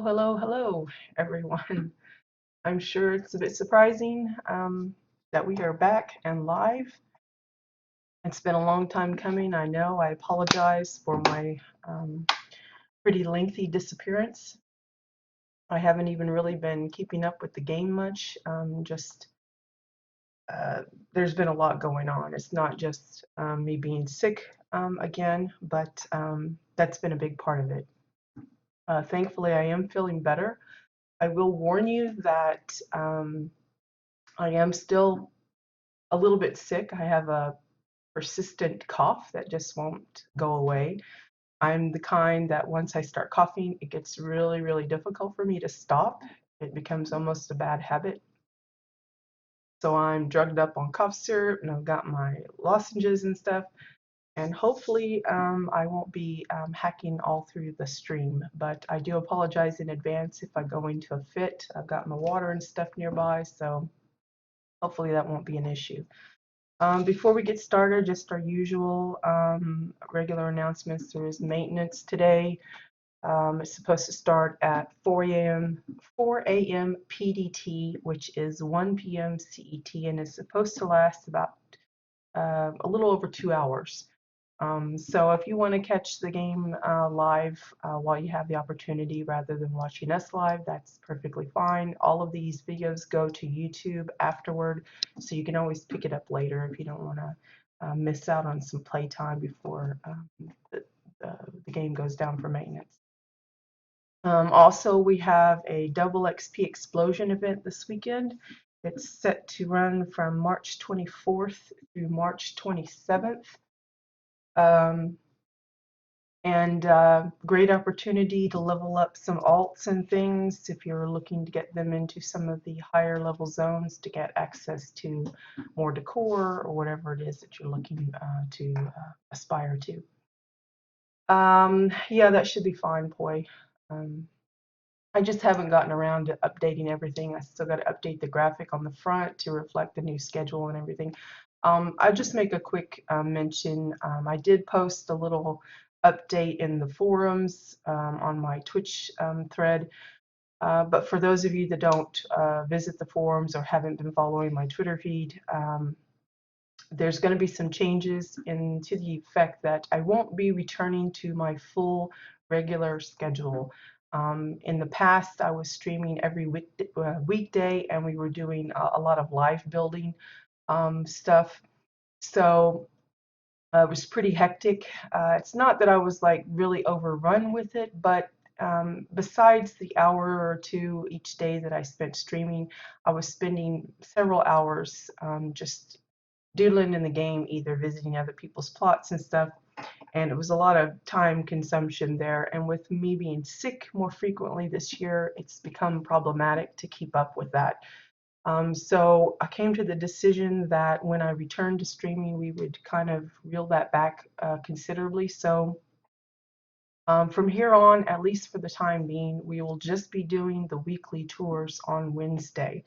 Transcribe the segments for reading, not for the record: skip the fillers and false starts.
Hello, everyone. I'm sure it's a bit surprising that we are back and live. It's been a long time coming, I know. I apologize for my pretty lengthy disappearance. I haven't even really been keeping up with the game much. Uh, there's been a lot going on. It's not just me being sick again, but that's been a big part of it. Thankfully, I am feeling better. I will warn you that I am still a little bit sick. I have a persistent cough that just won't go away. I'm the kind that once I start coughing, it gets really, really difficult for me to stop. It becomes almost a bad habit. So I'm drugged up on cough syrup and I've got my lozenges and stuff. And hopefully I won't be hacking all through the stream. But I do apologize in advance if I go into a fit. I've got my water and stuff nearby, so hopefully that won't be an issue. Before we get started, just our usual regular announcements. There is maintenance today. It's supposed to start at 4 a.m. PDT, which is 1 p.m. CET, and is supposed to last about a little over 2 hours. So if you want to catch the game live while you have the opportunity rather than watching us live, that's perfectly fine. All of these videos go to YouTube afterward, so you can always pick it up later if you don't want to miss out on some playtime before the game goes down for maintenance. Also, we have a double XP explosion event this weekend. It's set to run from March 24th through March 27th. And great opportunity to level up some alts and things if you're looking to get them into some of the higher level zones to get access to more decor or whatever it is that you're looking to aspire to. Yeah, that should be fine, Poi. I just haven't gotten around to updating everything. I still got to update the graphic on the front to reflect the new schedule and everything. I'll just make a quick mention. I did post a little update in the forums on my Twitch thread. But for those of you that don't visit the forums or haven't been following my Twitter feed, there's going to be some changes to the effect that I won't be returning to my full regular schedule. In the past, I was streaming every weekday, and we were doing a lot of live building stuff. So it was pretty hectic. It's not that I was like really overrun with it, but besides the hour or two each day that I spent streaming, I was spending several hours just doodling in the game, either visiting other people's plots and stuff. And it was a lot of time consumption there. And with me being sick more frequently this year, it's become problematic to keep up with that. So I came to the decision that when I returned to streaming, we would kind of reel that back considerably. So from here on, at least for the time being, we will just be doing the weekly tours on Wednesday.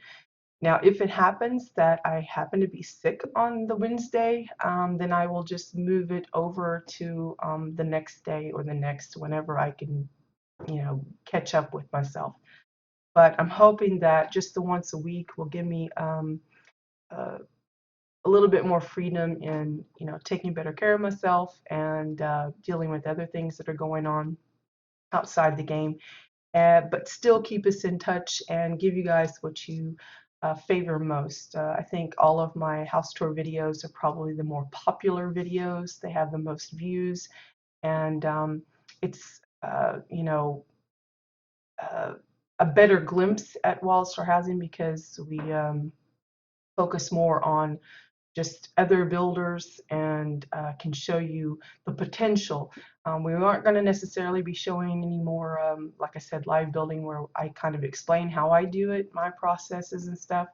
Now, if it happens that I happen to be sick on the Wednesday, then I will just move it over to the next day or the next, whenever I can, catch up with myself. But I'm hoping that just the once a week will give me a little bit more freedom in, taking better care of myself and dealing with other things that are going on outside the game. But still keep us in touch and give you guys what you favor most. I think all of my house tour videos are probably the more popular videos. They have the most views, and it's a better glimpse at WildStar housing because we focus more on just other builders and can show you the potential. We aren't going to necessarily be showing any more, like I said, live building where I kind of explain how I do it, my processes and stuff.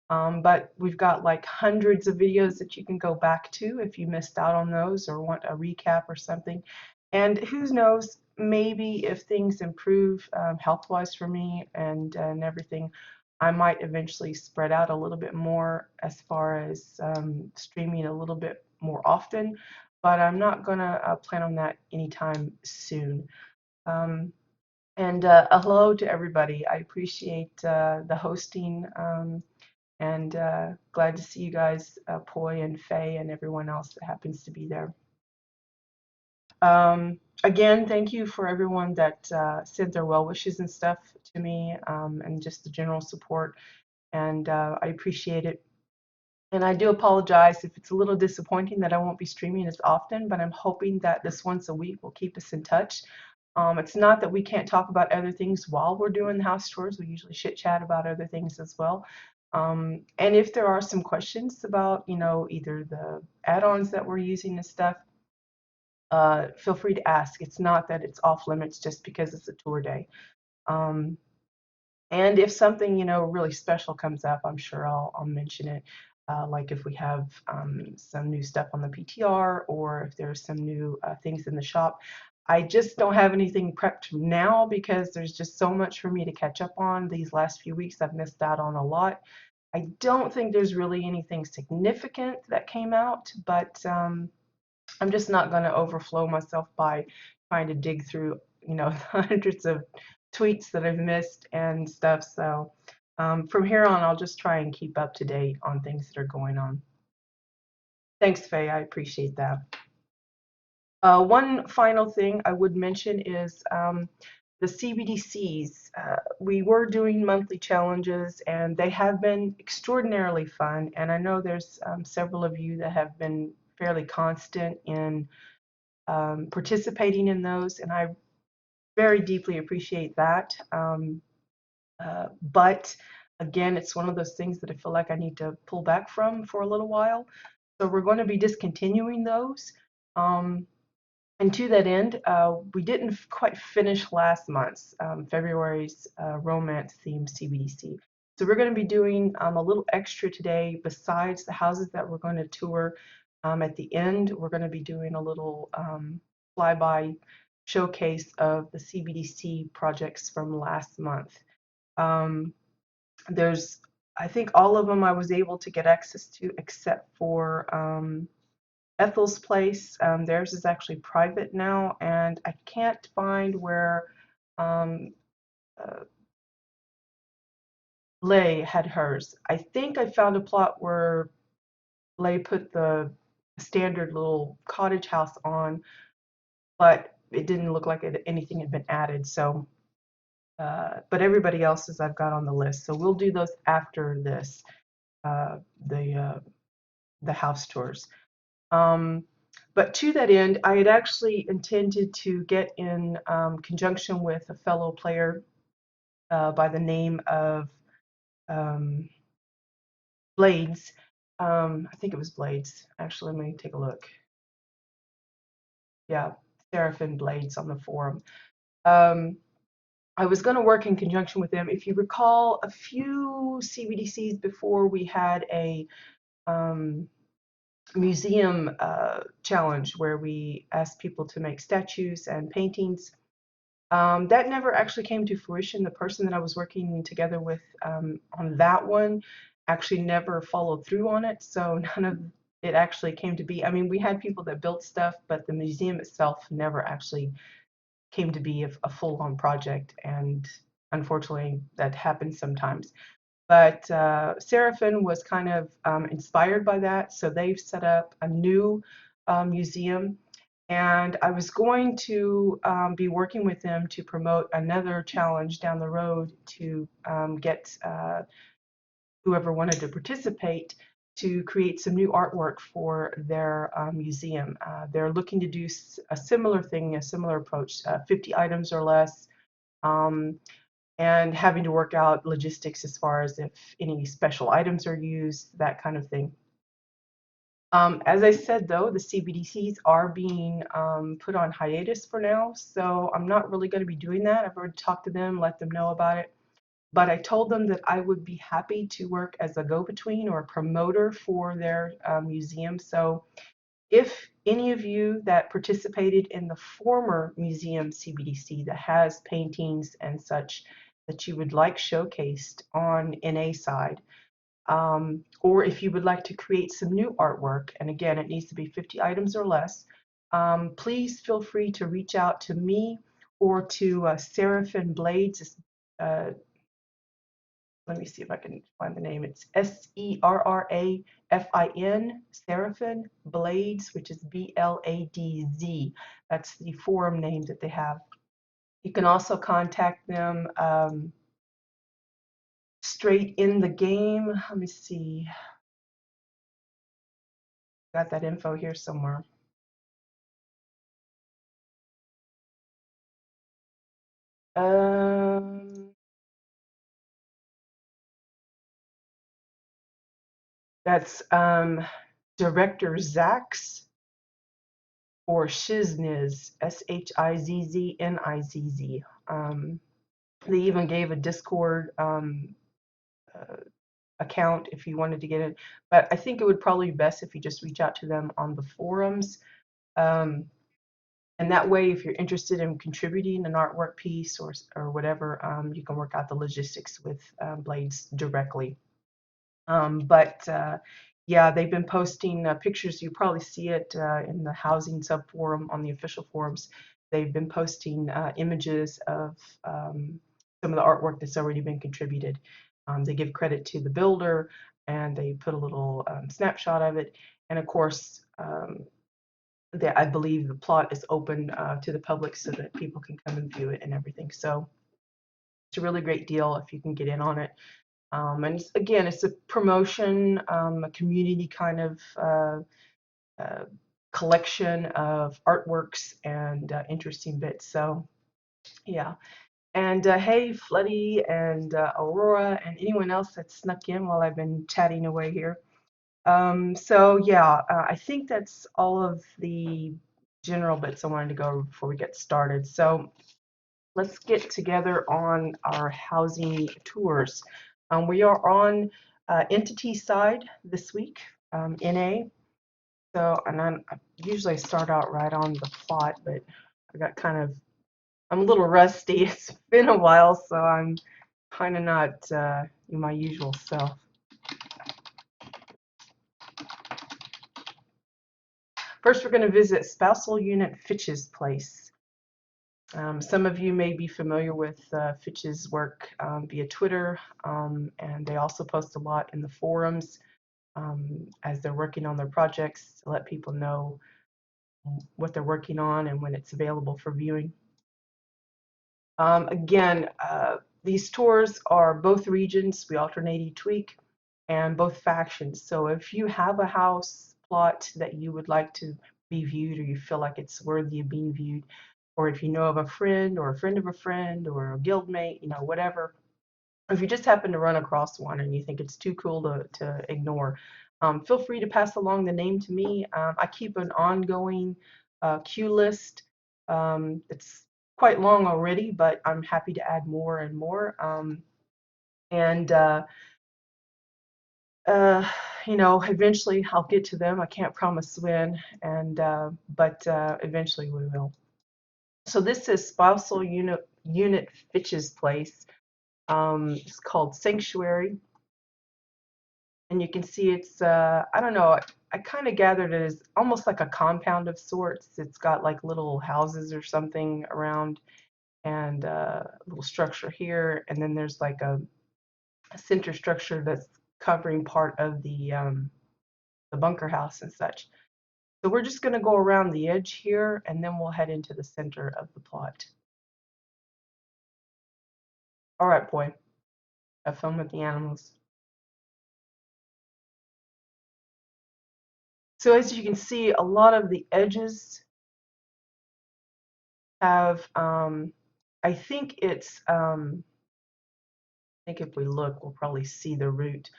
But we've got like hundreds of videos that you can go back to if you missed out on those or want a recap or something. And who knows, maybe if things improve health-wise for me and everything, I might eventually spread out a little bit more as far as streaming a little bit more often, but I'm not gonna plan on that anytime soon. And And hello to everybody. I appreciate the hosting, and glad to see you guys, Poi and Faye and everyone else that happens to be there. Again, thank you for everyone that sent their well wishes and stuff to me, and just the general support. And I appreciate it. And I do apologize if it's a little disappointing that I won't be streaming as often, but I'm hoping that this once a week will keep us in touch. It's not that we can't talk about other things while we're doing the house tours. We usually chit chat about other things as well. And if there are some questions about, either the add-ons that we're using and stuff, feel free to ask. It's not that it's off limits just because it's a tour day. Um, and if something, really special comes up, I'm sure I'll mention it. Like if we have some new stuff on the PTR, or if there's some new things in the shop. I just don't have anything prepped now because there's just so much for me to catch up on. These last few weeks I've missed out on a lot. I don't think there's really anything significant that came out, but I'm just not going to overflow myself by trying to dig through, hundreds of tweets that I've missed and stuff. So from here on, I'll just try and keep up to date on things that are going on. Thanks, Faye. I appreciate that. One final thing I would mention is the CBDCs. We were doing monthly challenges, and they have been extraordinarily fun. And I know there's several of you that have been fairly constant in participating in those, and I very deeply appreciate that. But again, it's one of those things that I feel like I need to pull back from for a little while. So we're going to be discontinuing those. And to that end, we didn't quite finish last month's, February's romance themed CBDC. So we're going to be doing a little extra today besides the houses that we're going to tour. At the end, we're going to be doing a little flyby showcase of the CBDC projects from last month. There's, I think all of them I was able to get access to except for Ethel's place. Theirs is actually private now, and I can't find where um, Lay had hers. I think I found a plot where Lay put the standard little cottage house on, but it didn't look like anything had been added. So, but everybody else's I've got on the list. So we'll do those after this, uh, the the house tours. But to that end, I had actually intended to get in conjunction with a fellow player by the name of um, Blades. I think it was Blades. Actually, let me take a look. Yeah, Seraphin Blades on the forum. I was going to work in conjunction with them. If you recall, a few CBDCs before, we had a museum challenge where we asked people to make statues and paintings. That never actually came to fruition. The person that I was working together with on that one actually never followed through on it, so none of it actually came to be. I mean, we had people that built stuff, but the museum itself never actually came to be a full-on project, and unfortunately that happens sometimes. But Seraphin was kind of inspired by that, so they've set up a new museum, and I was going to be working with them to promote another challenge down the road to get whoever wanted to participate to create some new artwork for their museum. They're looking to do a similar thing, a similar approach, 50 items or less, and having to work out logistics as far as if any special items are used, that kind of thing. As I said, though, the CBDCs are being put on hiatus for now, so I'm not really going to be doing that. I've already talked to them, let them know about it. But I told them that I would be happy to work as a go-between or a promoter for their museum. So if any of you that participated in the former museum CBDC that has paintings and such that you would like showcased on NA side, or if you would like to create some new artwork, and again, it needs to be 50 items or less, please feel free to reach out to me or to Seraphim Blades. Uh, Let me see if I can find the name. It's Serrafin, Seraphim Blades, which is BLADZ. That's the forum name that they have. You can also contact them straight in the game. Let me see. Got that info here somewhere. That's Director Zax or Shizniz, Shizzniz. They even gave a Discord uh, account if you wanted to get it, but I think it would probably be best if you just reach out to them on the forums. And that way, if you're interested in contributing an artwork piece or whatever, you can work out the logistics with Blades directly. But yeah, they've been posting pictures. You probably see it in the housing sub forum on the official forums. They've been posting images of some of the artwork that's already been contributed. They give credit to the builder and they put a little snapshot of it. And of course, I believe the plot is open to the public so that people can come and view it and everything. So it's a really great deal if you can get in on it. And again, it's a promotion, a community kind of collection of artworks and interesting bits. So yeah. And hey, Floody and Aurora and anyone else that snuck in while I've been chatting away here. So yeah, I think that's all of the general bits I wanted to go over before we get started. So let's get together on our housing tours. We are on entity side this week, NA. So, and I usually start out right on the plot, but I got I'm a little rusty. It's been a while, so I'm kind of not in my usual self. First, we're going to visit Spousal Unit Fitch's place. Some of you may be familiar with Fitch's work via Twitter, and they also post a lot in the forums as they're working on their projects to let people know what they're working on and when it's available for viewing. Again, these tours are both regions. We alternate each week, and both factions. So if you have a house plot that you would like to be viewed or you feel like it's worthy of being viewed, or if you know of a friend or a friend of a friend or a guildmate, you know, whatever. If you just happen to run across one and you think it's too cool to ignore, feel free to pass along the name to me. I keep an ongoing queue list. It's quite long already, but I'm happy to add more and more. And you know, eventually I'll get to them. I can't promise when, but eventually we will. So this is Spousal Unit Fitch's place. It's called Sanctuary, and you can see it's I don't know. I kind of gathered it as almost like a compound of sorts. It's got like little houses or something around, and a little structure here, and then there's like a center structure that's covering part of the bunker house and such. So we're just going to go around the edge here, and then we'll head into the center of the plot. All right, boy. Have fun with the animals. So as you can see, a lot of the edges have, I think it's, I think if we look, we'll probably see the root,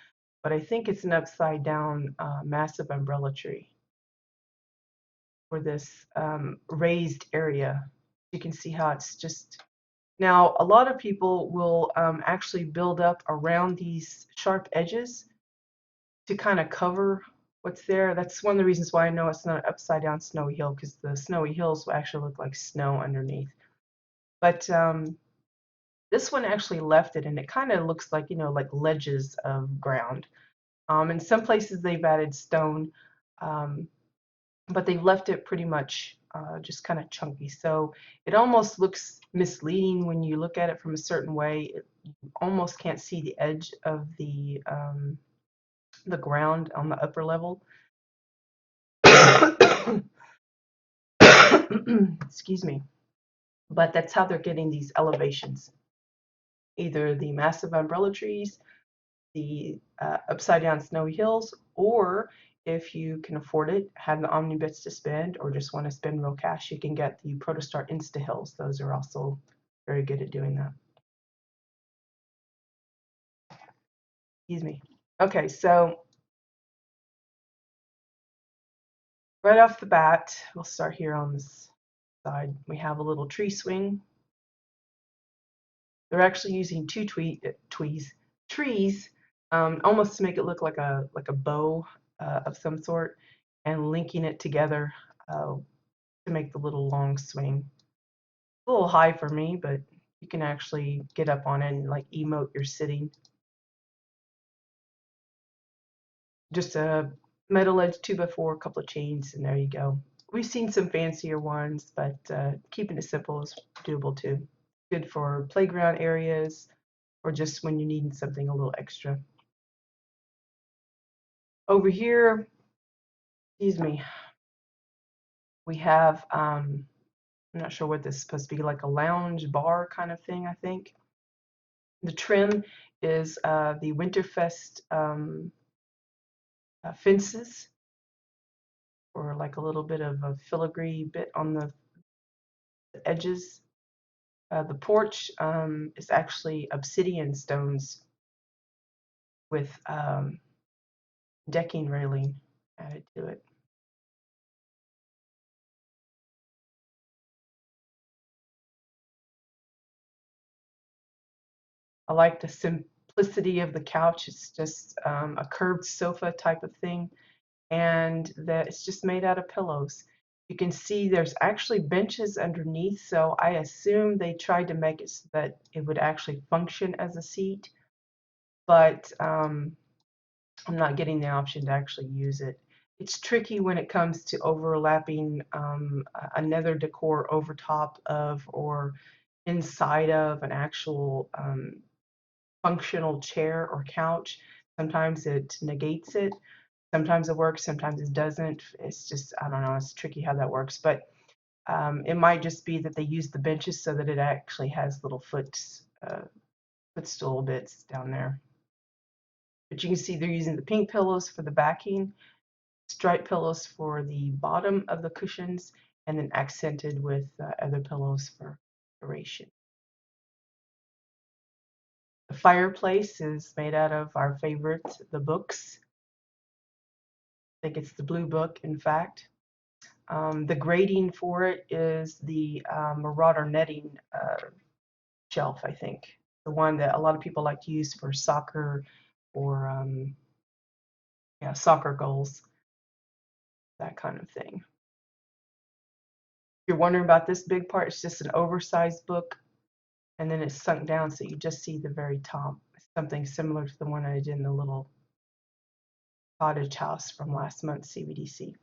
but I think it's an upside down massive umbrella tree for this raised area. You can see how it's just, now a lot of people will actually build up around these sharp edges to kind of cover what's there. That's one of the reasons why I know it's not an upside down snowy hill, because the snowy hills will actually look like snow underneath. But this one actually left it, and it kind of looks like, you know, like ledges of ground. In some places they've added stone, but they've left it pretty much just kind of chunky. So it almost looks misleading when you look at it from a certain way. You almost can't see the edge of the ground on the upper level. Excuse me. But that's how they're getting these elevations. Either the massive umbrella trees, the upside down snowy hills, or if you can afford it, have the omnibus to spend, or just want to spend real cash, you can get the Protostar Insta Hills. Those are also very good at doing that. Excuse me. Okay, so right off the bat, we'll start here on this side. We have a little tree swing. They're actually using two trees, almost to make it look like a bow of some sort, and linking it together to make the little long swing. A little high for me, but you can actually get up on it and like emote you're sitting. Just a metal edge 2x4, a couple of chains, and there you go. We've seen some fancier ones, but keeping it simple is doable too. Good for playground areas or just when you're needing something a little extra. Over here, excuse me, we have, I'm not sure what this is supposed to be, like a lounge bar kind of thing, I think. The trim is the Winterfest fences, or like a little bit of a filigree bit on the edges. The porch is actually obsidian stones with decking railing added to it. I like the simplicity of the couch. It's just a curved sofa type of thing, and that it's just made out of pillows. You can see there's actually benches underneath, so I assume they tried to make it so that it would actually function as a seat, but I'm not getting the option to actually use it. It's tricky when it comes to overlapping another decor over top of or inside of an actual functional chair or couch. Sometimes it negates it. Sometimes it works, sometimes it doesn't. It's just, I don't know, it's tricky how that works. But it might just be that they use the benches so that it actually has little footstool bits down there. But you can see they're using the pink pillows for the backing, striped pillows for the bottom of the cushions, and then accented with other pillows for decoration. The fireplace is made out of our favorite, the books. I think it's the blue book, in fact. The grading for it is the Marauder netting shelf, I think. The one that a lot of people like to use for soccer or yeah, soccer goals, that kind of thing. If you're wondering about this big part, it's just an oversized book, and then it's sunk down so you just see the very top. Something similar to the one I did in the little cottage house from last month's CBDC.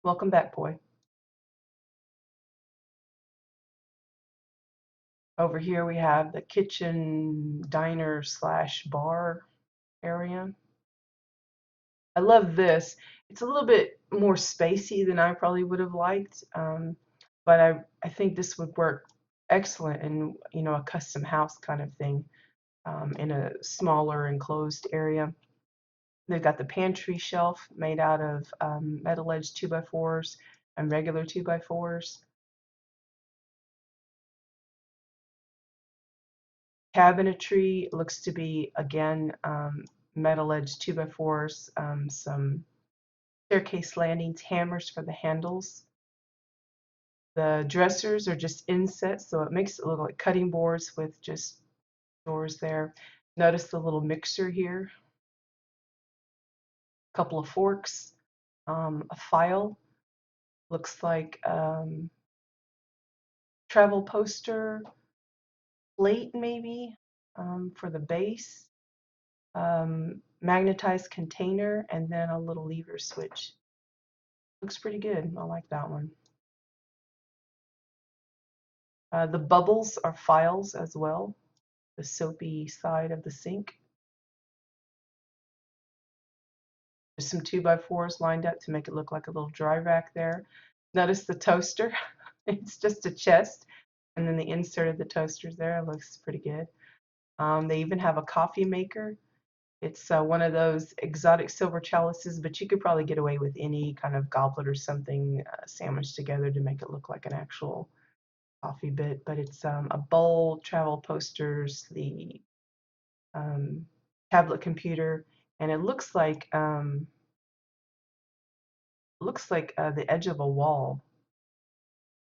Welcome back, boy. Over here we have the kitchen diner slash bar area. I love this. It's a little bit more spacey than I probably would have liked, but I think this would work excellent in a custom house kind of thing in a smaller enclosed area. They've got the pantry shelf made out of metal edge 2x4s and regular 2x4s. Cabinetry looks to be again metal edge 2x4s, some staircase landings, hammers for the handles. The dressers are just insets, so it makes it look like cutting boards with just doors there. Notice the little mixer here, a couple of forks, a file, looks like travel poster, plate maybe for the base, magnetized container, and then a little lever switch. Looks pretty good. I like that one. The bubbles are files as well, the soapy side of the sink. There's some 2x4s lined up to make it look like a little dry rack there. Notice the toaster. It's just a chest, and then the insert of the toaster's there. It looks pretty good. They even have a coffee maker. It's one of those exotic silver chalices, but you could probably get away with any kind of goblet or something sandwiched together to make it look like an actual coffee bit. But it's a bowl, travel posters, the um, tablet computer, and it looks like the edge of a wall,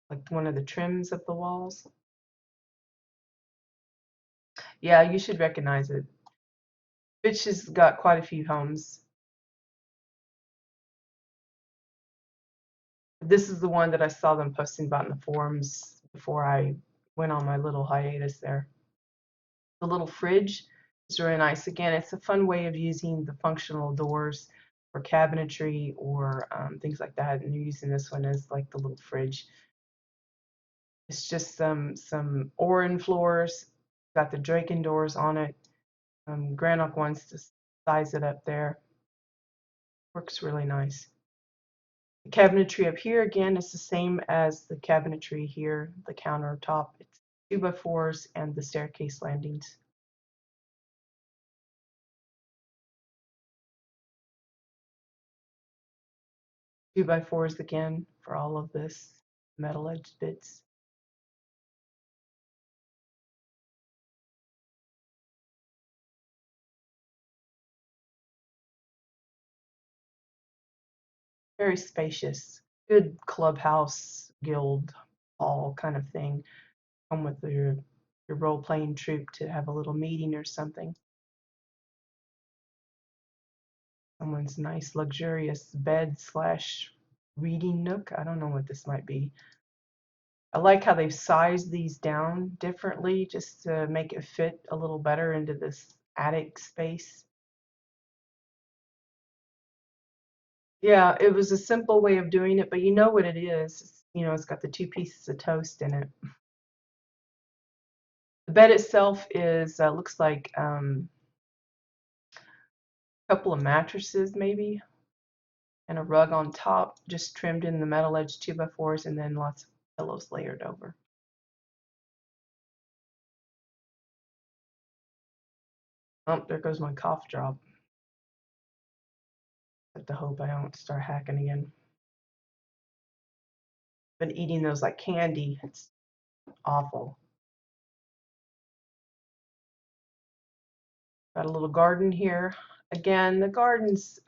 like one of the trims of the walls. Yeah, you should recognize it. Bitch has got quite a few homes. This is the one that I saw them posting about in the forums before I went on my little hiatus there. The little fridge is really nice. Again, it's a fun way of using the functional doors for cabinetry or things like that. And you're using this one as like the little fridge. It's just some Oran floors, got the Draken doors on it. Granok wants to size it up there. Works really nice. The cabinetry up here again is the same as the cabinetry here, the countertop. It's 2x4s and the staircase landings. 2x4s again for all of this metal edged bits. Very spacious. Good clubhouse, guild hall kind of thing. Come with your role playing troupe to have a little meeting or something. Someone's nice luxurious bed slash reading nook. I don't know what this might be. I like how they've sized these down differently just to make it fit a little better into this attic space. Yeah, it was a simple way of doing it, but you know what it is. It's got the two pieces of toast in it. The bed itself is looks like a couple of mattresses maybe, and a rug on top, just trimmed in the metal edge 2x4s, and then lots of pillows layered over. Oh, there goes my cough drop. I have to hope I don't start hacking again. Been eating those like candy. It's awful. Got a little garden here. Again, the gardens,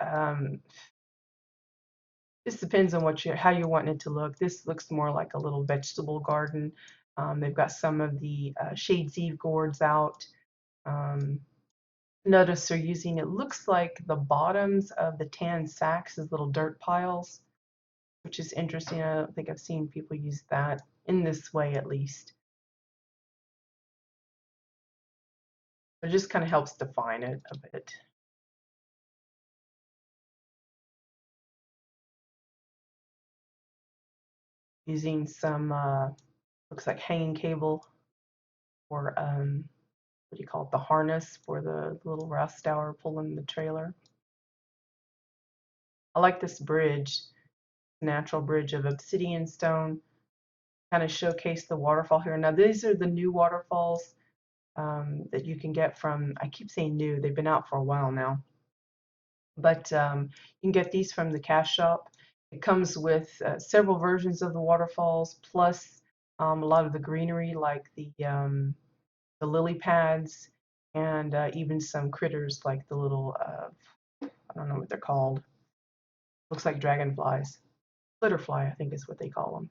this depends on how you're wanting it to look. This looks more like a little vegetable garden. They've got some of the Shades Eve gourds out. Notice they're using, it looks like the bottoms of the tan sacks as little dirt piles, which is interesting. I don't think I've seen people use that in this way, at least. It just kind of helps define it a bit. Using some, looks like hanging cable or what do you call it, the harness for the little WildStar pulling the trailer. I like this bridge, natural bridge of obsidian stone, kind of showcase the waterfall here. Now these are the new waterfalls that you can get from, I keep saying new, they've been out for a while now, but you can get these from the cash shop. It comes with several versions of the waterfalls, plus a lot of the greenery like the lily pads, and even some critters like the little, I don't know what they're called. Looks like dragonflies. Glitterfly, I think is what they call them.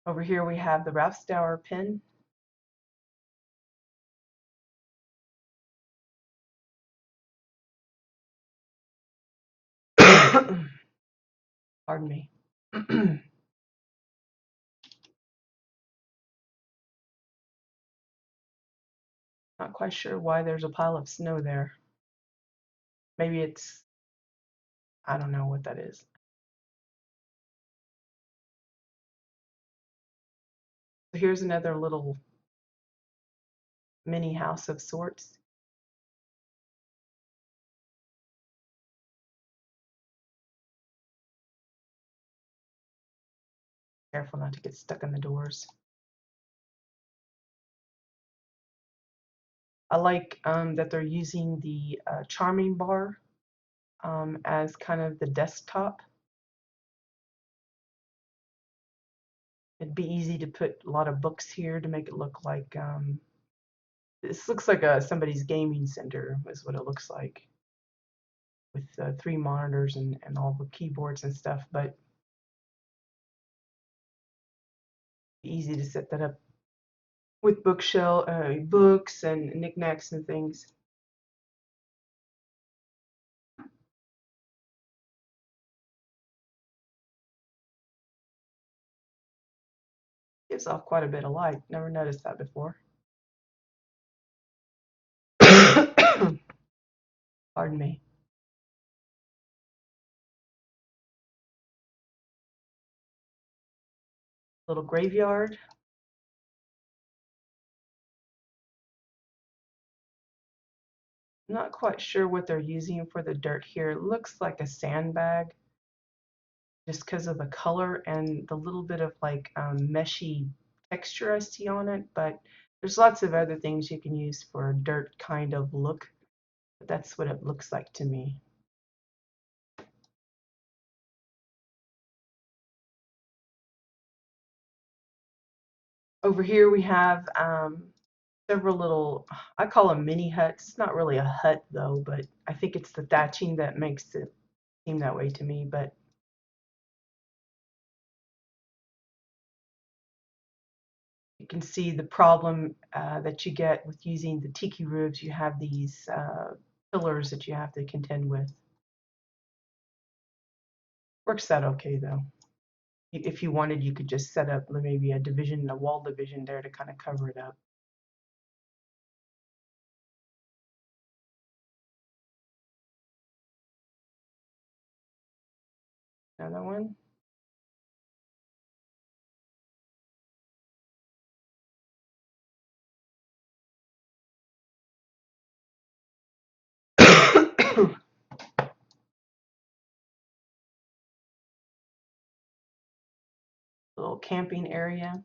Over here we have the WildStar pin. Pardon me. Not quite sure why there's a pile of snow there. Maybe it's, I don't know what that is. So here's another little mini house of sorts. Careful not to get stuck in the doors. I like that they're using the charming bar as kind of the desktop. It'd be easy to put a lot of books here to make it look like this looks like somebody's gaming center is what it looks like, with 3 monitors and all the keyboards and stuff, but easy to set that up with bookshelf, books and knickknacks and things. Gives off quite a bit of light. Never noticed that before. Pardon me. Little graveyard. I'm not quite sure what they're using for the dirt here. It looks like a sandbag just because of the color and the little bit of like meshy texture I see on it, but there's lots of other things you can use for a dirt kind of look. But that's what it looks like to me. Over here we have several little, I call them mini huts. It's not really a hut though, but I think it's the thatching that makes it seem that way to me. But you can see the problem that you get with using the tiki roofs. You have these pillars that you have to contend with. Works out okay though. If you wanted, you could just set up maybe a division, a wall division there to kind of cover it up. Another one. Little camping area.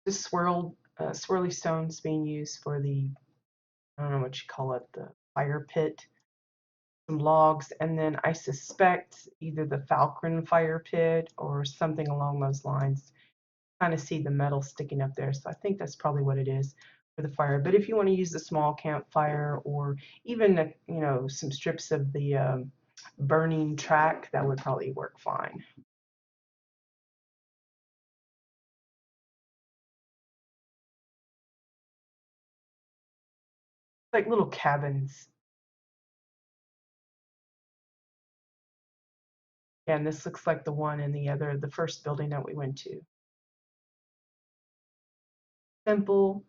This swirly stones being used for the, I don't know what you call it, the fire pit. Some logs, and then I suspect either the Falcon fire pit or something along those lines. Kind of see the metal sticking up there, so I think that's probably what it is for the fire. But if you want to use the small campfire or even some strips of the burning track, that would probably work fine. Like little cabins. And this looks like the one in the first building that we went to. Simple,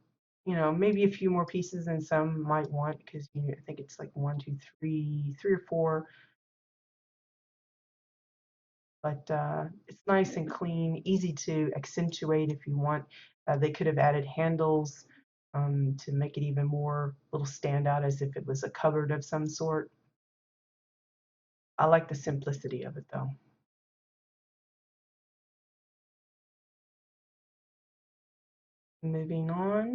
maybe a few more pieces than some might want, because I think it's like 1, 2, 3, 3 or 4. But it's nice and clean, easy to accentuate if you want. They could have added handles to make it even more little stand out as if it was a cupboard of some sort. I like the simplicity of it though. Moving on.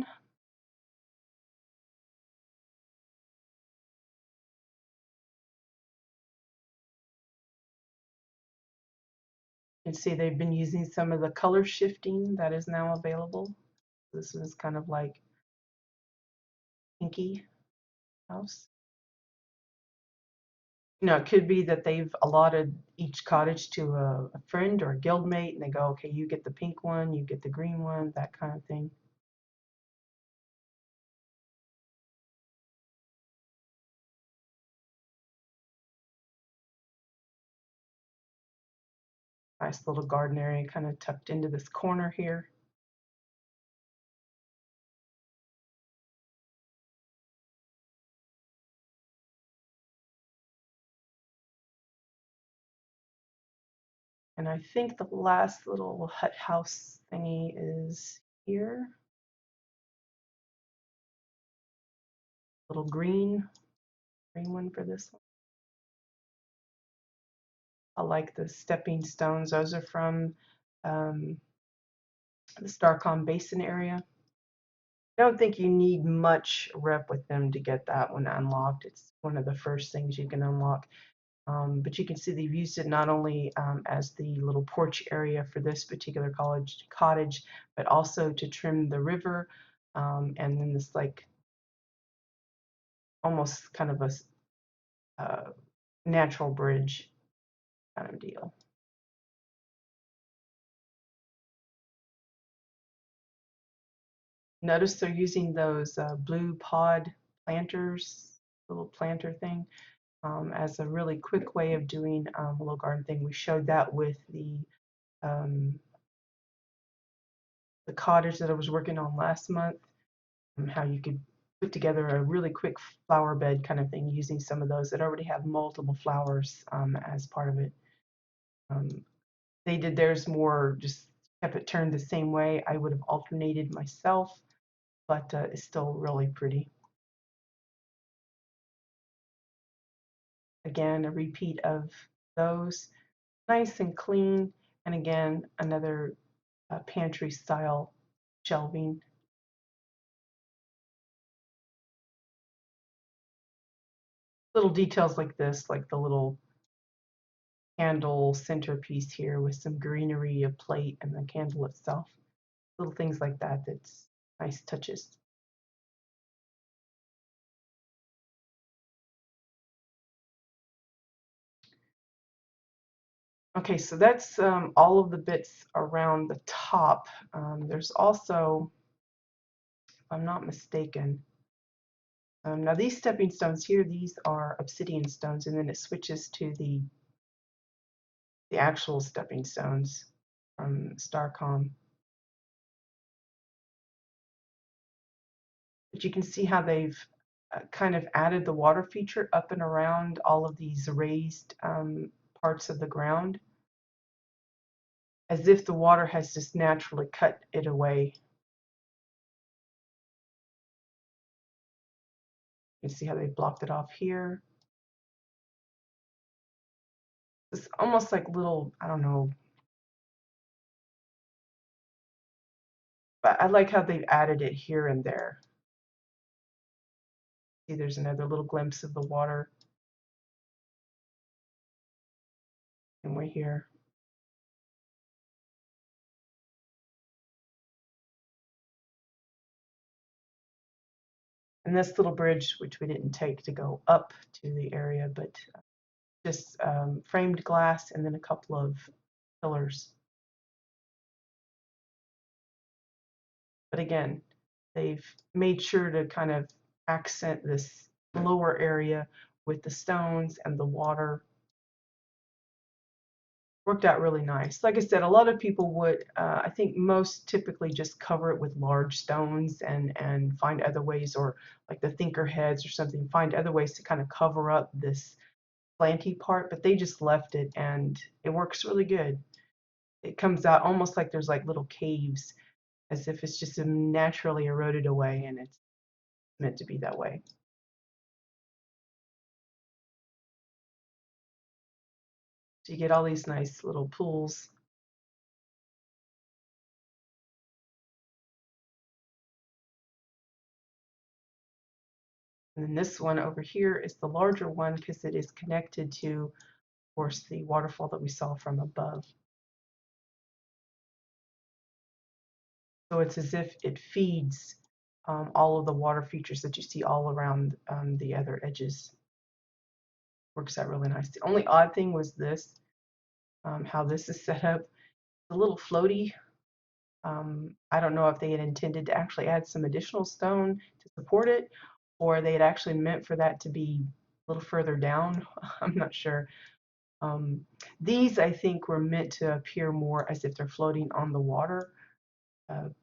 You can see they've been using some of the color shifting that is now available. This is kind of like pinky house. It could be that they've allotted each cottage to a friend or a guildmate, and they go, okay, you get the pink one, you get the green one, that kind of thing. Nice little garden area kind of tucked into this corner here. And I think the last little hut house thingy is here. Little green one for this one. I like the stepping stones. Those are from the Starcom Basin area. I don't think you need much rep with them to get that one unlocked. It's one of the first things you can unlock. But you can see they've used it not only as the little porch area for this particular cottage, but also to trim the river, and then this like almost kind of a natural bridge kind of deal. Notice they're using those blue pod planters, little planter thing, as a really quick way of doing a little garden thing. We showed that with um, the cottage that I was working on last month, how you could put together a really quick flower bed kind of thing using some of those that already have multiple flowers as part of it. They did theirs more, just kept it turned the same way. I would have alternated myself, but it's still really pretty. Again, a repeat of those, nice and clean, and again, another pantry style shelving. Little details like this, like the little candle centerpiece here with some greenery, a plate, and the candle itself. Little things like that, that's nice touches. Okay, so that's all of the bits around the top. There's also, if I'm not mistaken, now these stepping stones here, these are obsidian stones, and then it switches to the actual stepping stones from Starcom. But you can see how they've kind of added the water feature up and around all of these raised parts of the ground, as if the water has just naturally cut it away. You can see how they blocked it off here. It's almost like little, I don't know, but I like how they've added it here and there. See, there's another little glimpse of the water. And we're here. And this little bridge, which we didn't take to go up to the area, but just framed glass and then a couple of pillars. But again, they've made sure to kind of accent this lower area with the stones and the water. Worked out really nice. Like I said, a lot of people would, I think most typically just cover it with large stones and find other ways, or like the thinker heads or something, find other ways to kind of cover up this slanty part, but they just left it and it works really good. It comes out almost like there's like little caves, as if it's just naturally eroded away, and it's meant to be that way. So you get all these nice little pools. And then this one over here is the larger one because it is connected to, of course, the waterfall that we saw from above. So it's as if it feeds all of the water features that you see all around the other edges. Works out really nice. The only odd thing was this, how this is set up. It's a little floaty. I don't know if they had intended to actually add some additional stone to support it, or they had actually meant for that to be a little further down. I'm not sure. These, I think, were meant to appear more as if they're floating on the water,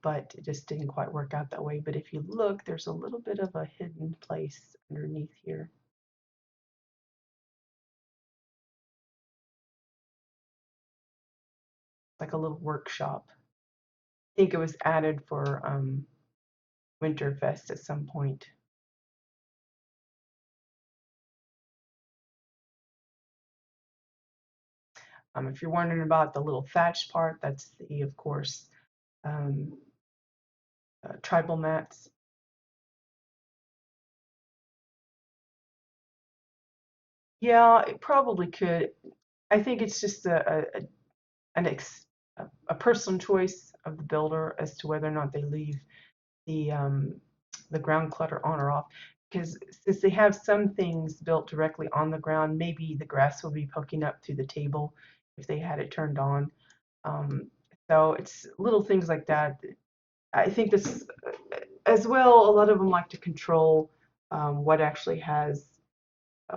but it just didn't quite work out that way. But if you look, there's a little bit of a hidden place underneath here. Like a little workshop. think it was added for Winterfest at some point. If you're wondering about the little thatched part, that's the, of course, um, tribal mats. Yeah, it probably could. I think it's just an ex, a personal choice of the builder as to whether or not they leave the ground clutter on or off. Because since they have some things built directly on the ground, maybe the grass will be poking up through the table if they had it turned on. Um, so it's little things like that. I think this, as well, a lot of them like to control what actually has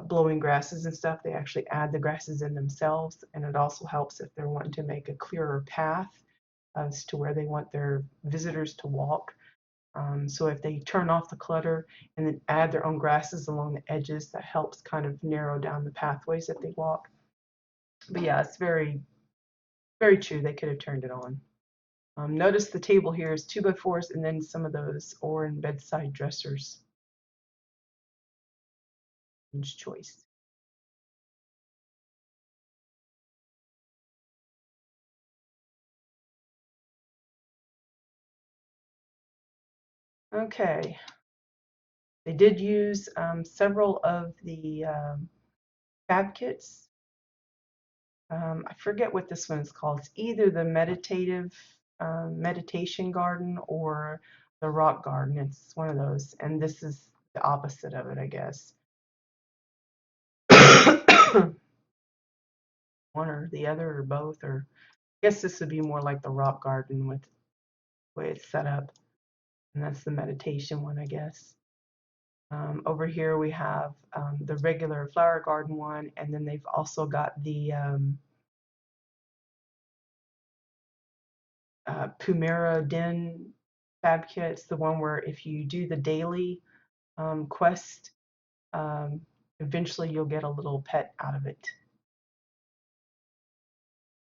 blowing grasses and stuff. They actually add the grasses in themselves, and it also helps if they're wanting to make a clearer path as to where they want their visitors to walk. So if they turn off the clutter and then add their own grasses along the edges, that helps kind of narrow down the pathways that they walk. But yeah, it's very, very true. They could have turned it on. Notice the table here is 2x4s and then some of those Oran bedside dressers. Each choice. Okay. They did use several of the fab kits. I forget what this one is called. It's either the meditation garden or the rock garden. It's one of those, and this is the opposite of it, I guess. One or the other or both, or I guess this would be more like the rock garden with the way it's set up, and that's the meditation one, I guess. Over here we have the regular flower garden one, and then they've also got the Pumera Den fab kit. It's the one where if you do the daily quest, um, eventually you'll get a little pet out of it.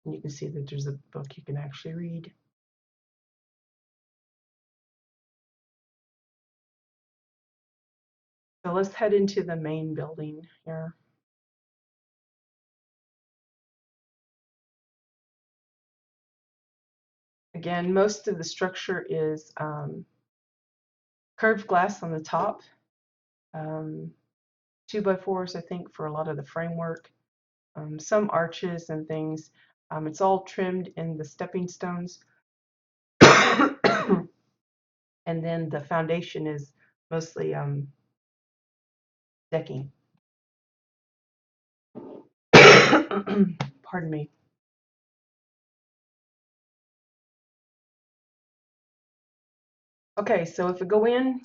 And you can see that there's a book you can actually read. So let's head into the main building here. Again, most of the structure is curved glass on the top, 2x4s, I think, for a lot of the framework, some arches and things. It's all trimmed in the stepping stones. And then the foundation is mostly decking. Pardon me. Okay, so if we go in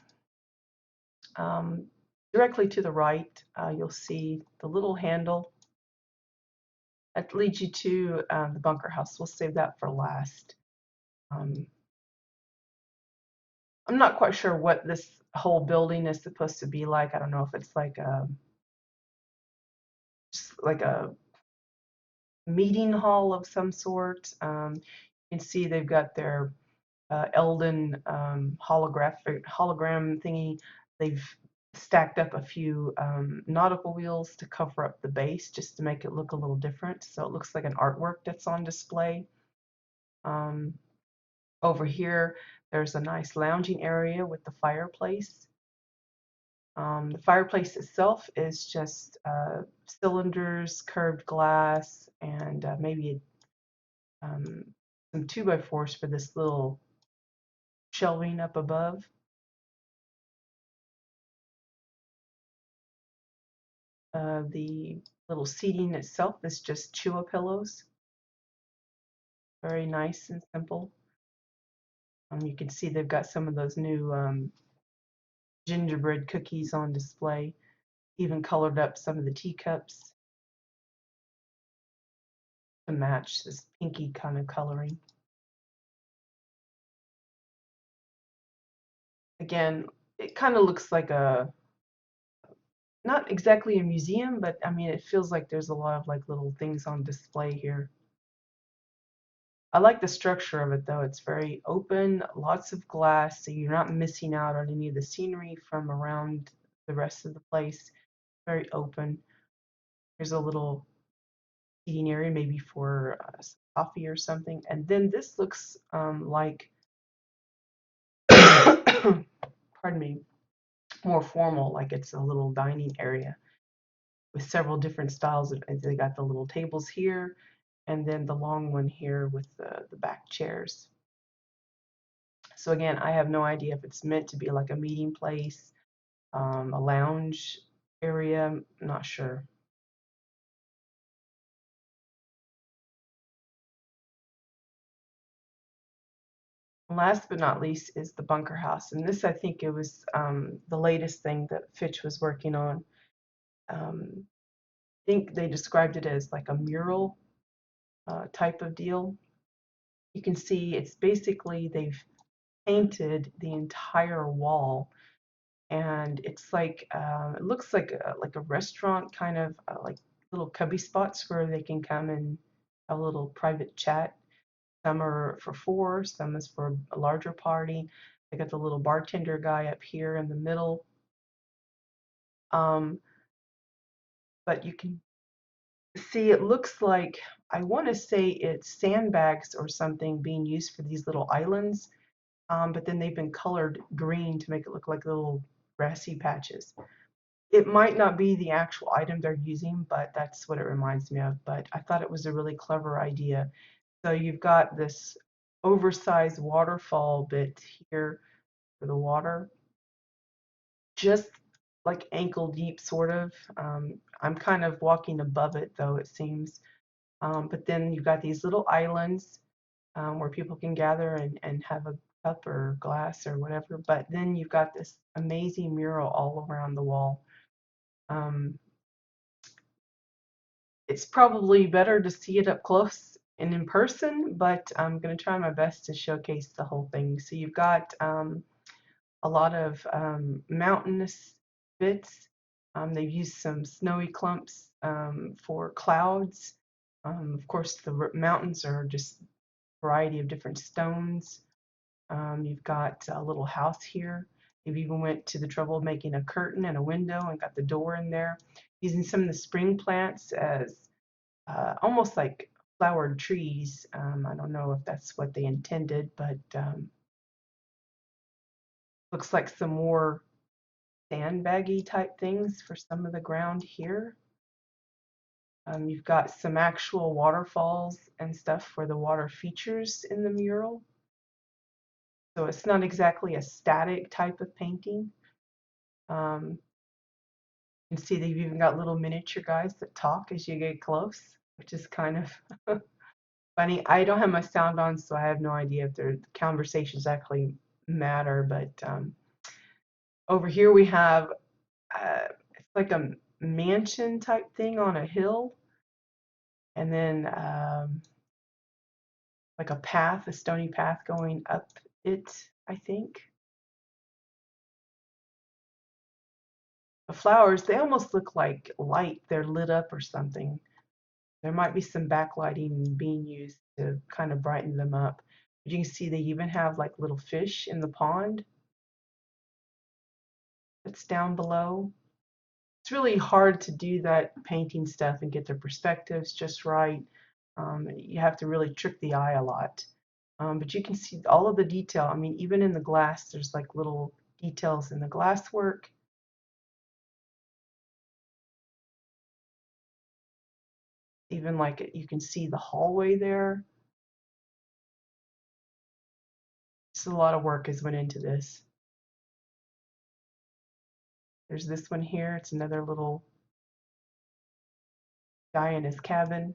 directly to the right, you'll see the little handle that leads you to the bunker house. We'll save that for last. Um, I'm not quite sure what this whole building is supposed to be like. I don't know if it's like just like a meeting hall of some sort. You can see they've got their Eldon hologram thingy. They've stacked up a few nautical wheels to cover up the base just to make it look a little different. So it looks like an artwork that's on display. Over here, there's a nice lounging area with the fireplace. The fireplace itself is just cylinders, curved glass, and maybe some 2x4s for this little shelving up above. The little seating itself is just Chua pillows. Very nice and simple. You can see they've got some of those new gingerbread cookies on display. Even colored up some of the teacups to match this pinky kind of coloring. Again, it kind of looks like a, not exactly a museum, but I mean, it feels like there's a lot of like little things on display here. I like the structure of it though. It's very open, lots of glass, so you're not missing out on any of the scenery from around the rest of the place. Very open. There's a little eating area, maybe for some coffee or something. And then this looks like, pardon me, more formal, like it's a little dining area with several different styles. They got the little tables here, and then the long one here with the back chairs. So again, I have no idea if it's meant to be like a meeting place, a lounge area. I'm not sure. Last but not least is the bunker house, and this I think it was the latest thing that Fitch was working on. I think they described it as like a mural type of deal. You can see it's basically they've painted the entire wall, and it's like it looks like a restaurant kind of like little cubby spots where they can come and have a little private chat. Some are for four, some is for a larger party. They got the little bartender guy up here in the middle. Um, but you can see it looks like, I want to say it's sandbags or something being used for these little islands, but then they've been colored green to make it look like little grassy patches. It might not be the actual item they're using, but that's what it reminds me of. But I thought it was a really clever idea. So you've got this oversized waterfall bit here for the water, just like ankle deep, sort of. I'm kind of walking above it, though, it seems. But then you've got these little islands where people can gather and have a cup or glass or whatever. But then you've got this amazing mural all around the wall. Um, it's probably better to see it up close and in person, but I'm going to try my best to showcase the whole thing. So you've got a lot of mountainous bits. They've used some snowy clumps for clouds. Of course, the mountains are just a variety of different stones. You've got a little house here. You've even went to the trouble of making a curtain and a window and got the door in there. Using some of the spring plants as almost like flowered trees. I don't know if that's what they intended, but looks like some more sandbaggy type things for some of the ground here. You've got some actual waterfalls and stuff for the water features in the mural. So it's not exactly a static type of painting. Um, you can see they've even got little miniature guys that talk as you get close, which is kind of funny. I don't have my sound on, so I have no idea if their conversations actually matter. But over here we have it's like a mansion type thing on a hill, and then like a path, a stony path going up it, I think. The flowers, they almost look like light. They're lit up or something. There might be some backlighting being used to kind of brighten them up. But you can see they even have like little fish in the pond that's down below. It's really hard to do that painting stuff and get the perspectives just right. You have to really trick the eye a lot. But you can see all of the detail. I mean, even in the glass, there's like little details in the glass work. Even like you can see the hallway there. Just a lot of work has went into this. There's this one here. It's another little guy in his cabin.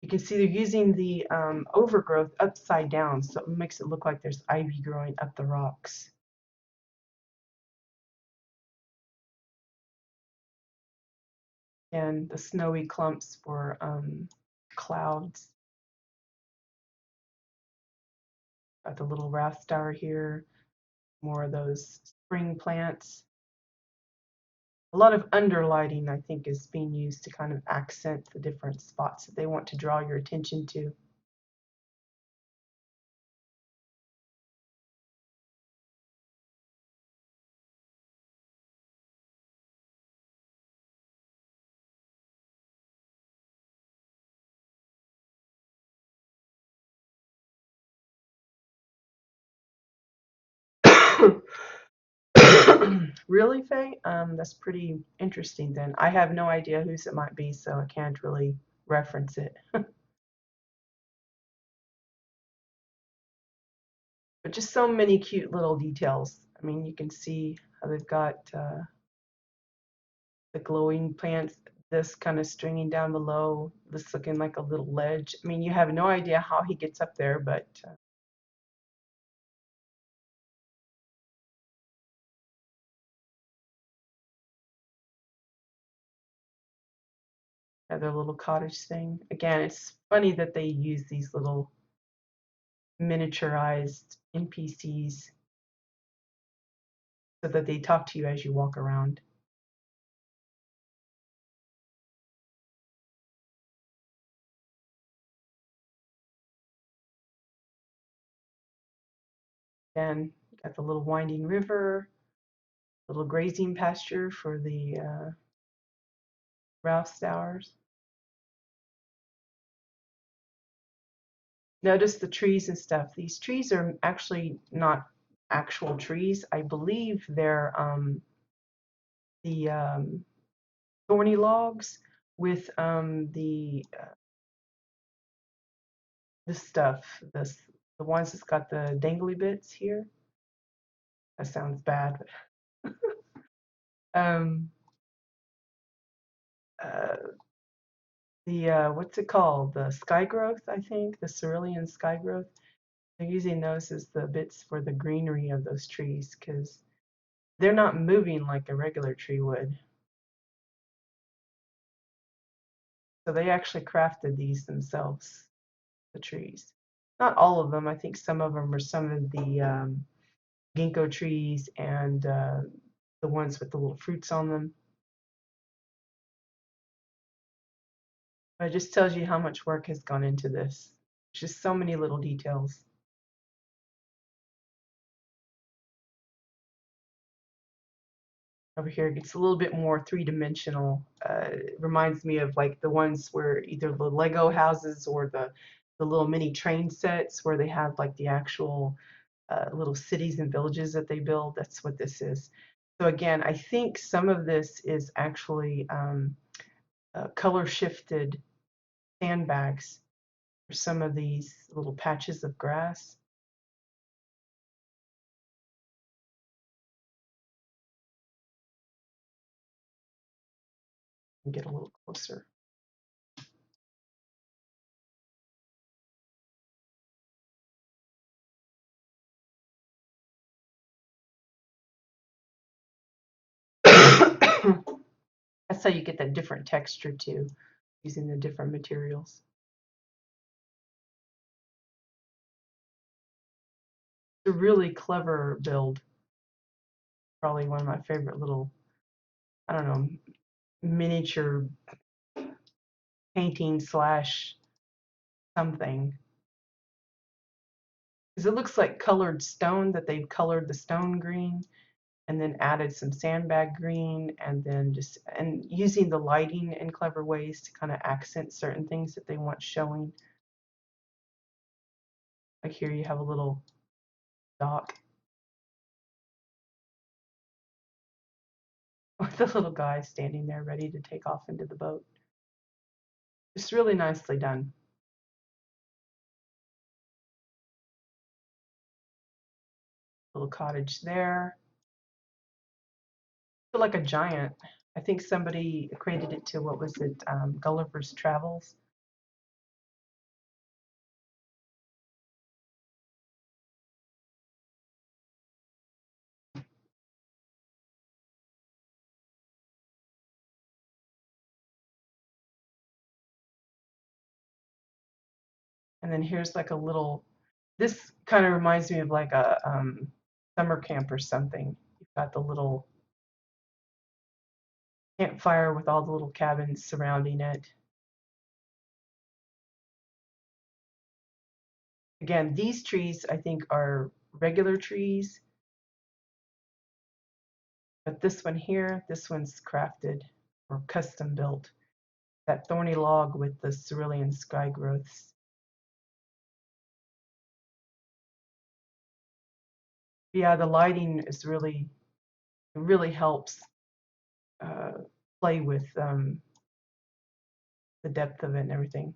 You can see they're using the overgrowth upside down, so it makes it look like there's ivy growing up the rocks. And the snowy clumps for clouds. Got the little WildStar here, more of those spring plants. A lot of underlighting, I think, is being used to kind of accent the different spots that they want to draw your attention to. Really, Faye? That's pretty interesting then. I have no idea whose it might be, so I can't really reference it. But just so many cute little details. I mean, you can see how they've got the glowing plants, this kind of stringing down below, this looking like a little ledge. I mean, you have no idea how he gets up there, but their little cottage thing. Again, it's funny that they use these little miniaturized NPCs so that they talk to you as you walk around. Then you got the little winding river, little grazing pasture for the WildStars. Notice the trees and stuff. These trees are actually not actual trees. I believe they're the thorny logs with the stuff, the ones that's got the dangly bits here. That sounds bad. Um, uh, the what's it called? The sky growth, I think, the cerulean sky growth. They're using those as the bits for the greenery of those trees because they're not moving like a regular tree would. So they actually crafted these themselves, the trees. Not all of them. I think some of them are some of the ginkgo trees and the ones with the little fruits on them. But it just tells you how much work has gone into this. Just so many little details. Over here it gets a little bit more three-dimensional. It reminds me of like the ones where either the Lego houses or the little mini train sets where they have like the actual little cities and villages that they build. That's what this is. So again, I think some of this is actually color shifted sandbags for some of these little patches of grass. And get a little closer. That's how you get that different texture too, using the different materials. It's a really clever build. Probably one of my favorite little, I don't know, miniature painting slash something. Because it looks like colored stone that they've colored the stone green and then added some sandbag green and then just and using the lighting in clever ways to kind of accent certain things that they want showing. Like here you have a little dock with the little guy standing there ready to take off into the boat. It's really nicely done. Little cottage there. I feel like a giant. I think somebody equated it to what was it, Gulliver's Travels. And then here's like a little. This kind of reminds me of like a summer camp or something. You've got the little campfire with all the little cabins surrounding it. Again, these trees I think are regular trees, but this one here, this one's crafted or custom built. That thorny log with the cerulean sky growths. Yeah, the lighting is really helps play with the depth of it and everything.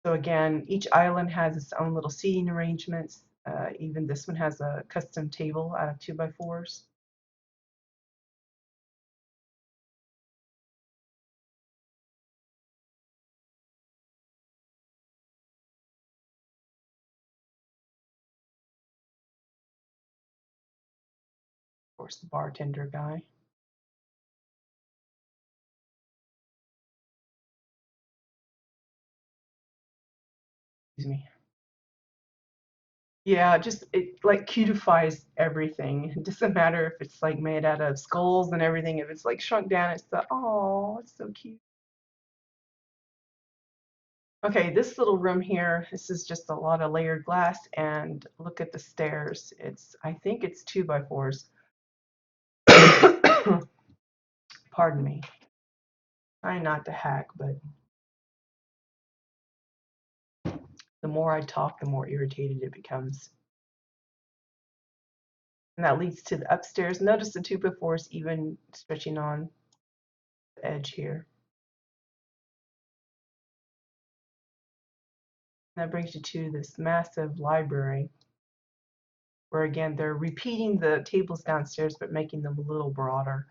So again, each island has its own little seating arrangements. Even this one has a custom table out of 2x4s. Of course, the bartender guy. Excuse me. Yeah, just it like cutifies everything. It doesn't matter if it's like made out of skulls and everything. If it's like shrunk down, it's the oh, it's so cute. Okay, this little room here, this is just a lot of layered glass, and look at the stairs. I think it's 2x4s. Pardon me. Trying not to hack, but the more I talk, the more irritated it becomes. And that leads to the upstairs. Notice the 2x4s even stretching on the edge here. And that brings you to this massive library, where again, they're repeating the tables downstairs, but making them a little broader.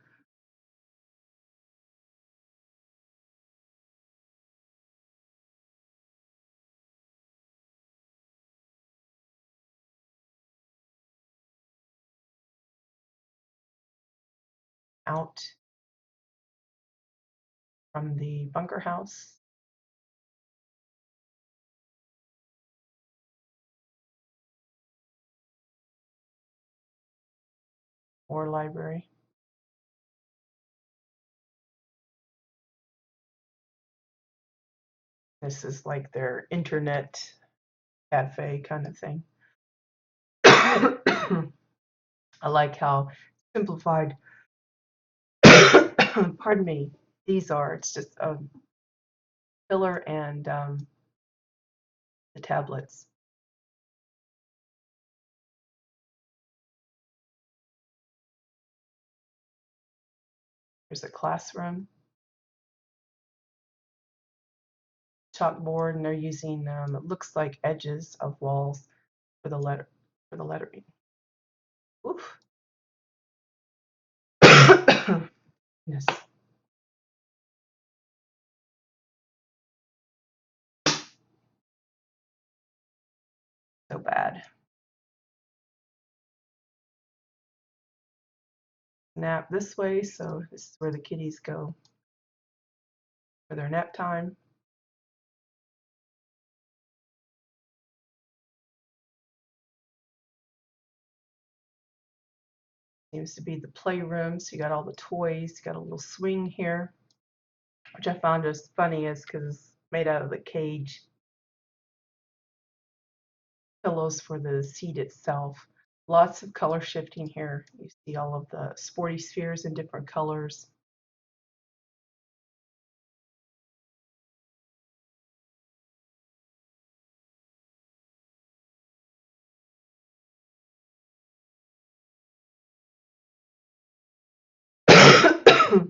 Out from the bunker house. Or library. This is like their internet cafe kind of thing. I like how simplified, pardon me, these are. It's just a pillar and the tablets. There's a classroom, chalkboard, and they're using it looks like edges of walls for the lettering. Oof. Yes. So bad. Nap this way, so this is where the kitties go for their nap time. Seems to be the playroom, so you got all the toys, you got a little swing here, which I found just funny is because it's made out of the cage. Pillows for the seat itself. Lots of color shifting here. You see all of the sporty spheres in different colors.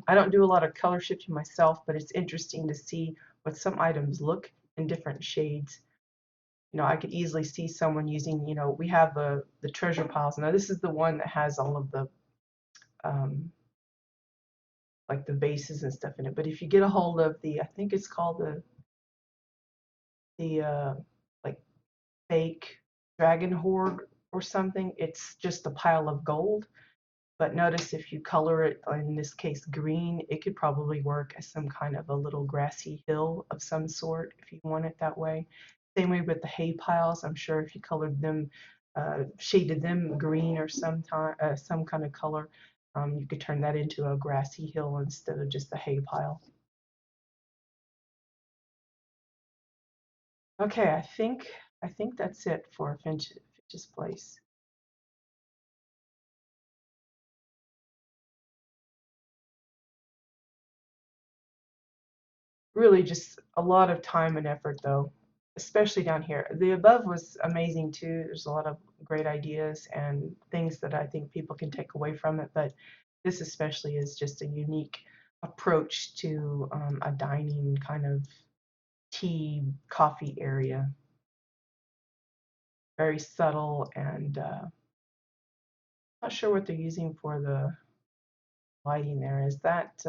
I don't do a lot of color shifting myself, but it's interesting to see what some items look in different shades. You know, I could easily see someone using, you know, we have the treasure piles. Now this is the one that has all of the um, like the bases and stuff in it. But if you get a hold of the, I think it's called the like fake dragon hoard or something, it's just a pile of gold. But notice if you color it, in this case green, it could probably work as some kind of a little grassy hill of some sort if you want it that way. Same way with the hay piles. I'm sure if you colored them, shaded them green or some kind of color, You could turn that into a grassy hill instead of just a hay pile. Okay, I think that's it for Finch's Place. Really just a lot of time and effort though, especially down here. The above was amazing too. There's a lot of great ideas and things that I think people can take away from it, but this especially is just a unique approach to a dining kind of tea coffee area. Very subtle and not sure what they're using for the lighting there. Is that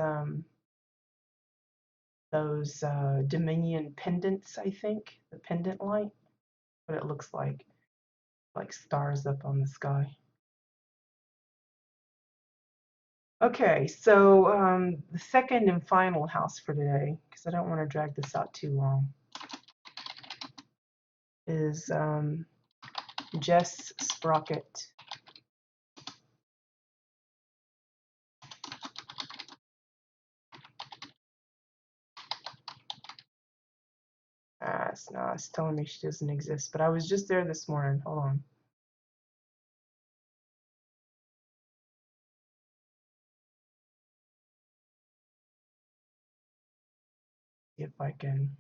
those Dominion pendants, I think? The pendant light? What it looks like stars up on the sky. Okay, so the second and final house for today, because I don't want to drag this out too long, is Jess Sprocket. It's telling me she doesn't exist, but I was just there this morning. Hold on. See if I can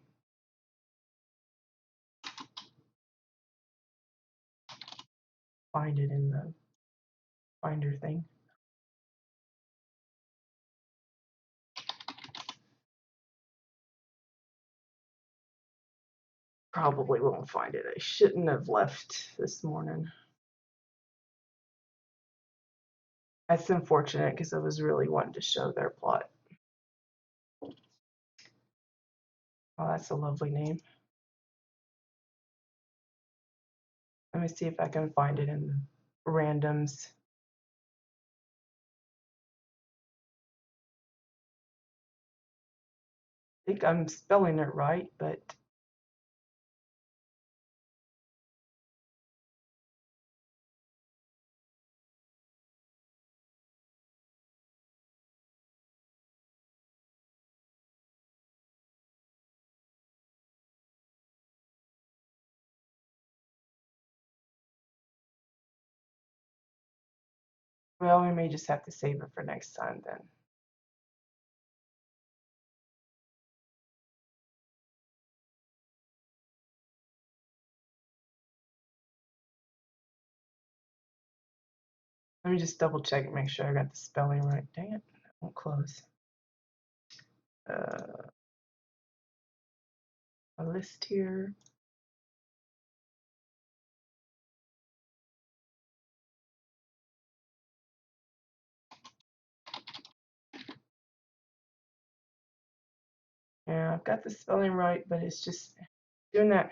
find it in the finder thing. Probably won't find it. I shouldn't have left this morning. That's unfortunate because I was really wanting to show their plot. Oh, that's a lovely name. Let me see if I can find it in the randoms. I think I'm spelling it right, but well, we may just have to save it for next time then. Let me just double check and make sure I got the spelling right. Dang it, that won't close. A list here. Yeah, I've got the spelling right, but it's just doing that.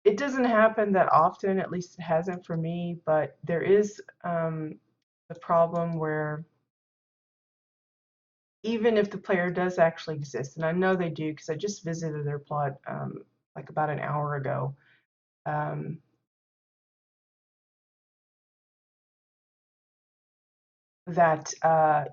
It doesn't happen that often, at least it hasn't for me, but there is the problem where even if the player does actually exist, and I know they do because I just visited their plot like about an hour ago, um, that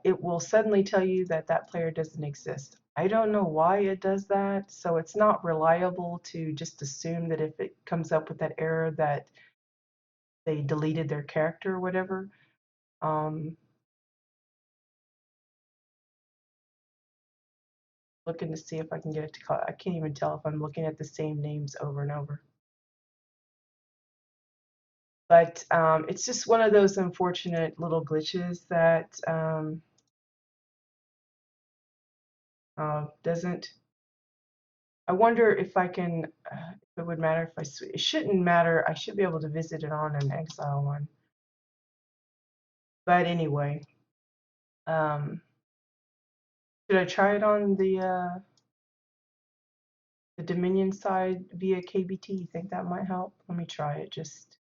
it will suddenly tell you that that player doesn't exist. I don't know why it does that, so it's not reliable to just assume that if it comes up with that error that they deleted their character or whatever. Um, Looking to see if I can get it to call. I can't even tell if I'm looking at the same names over and over. But it's just one of those unfortunate little glitches that doesn't. I wonder if I can, if it would matter if it shouldn't matter. I should be able to visit it on an exile one. But anyway, um, should I try it on the Dominion side via KBT? You think that might help? Let me try it just.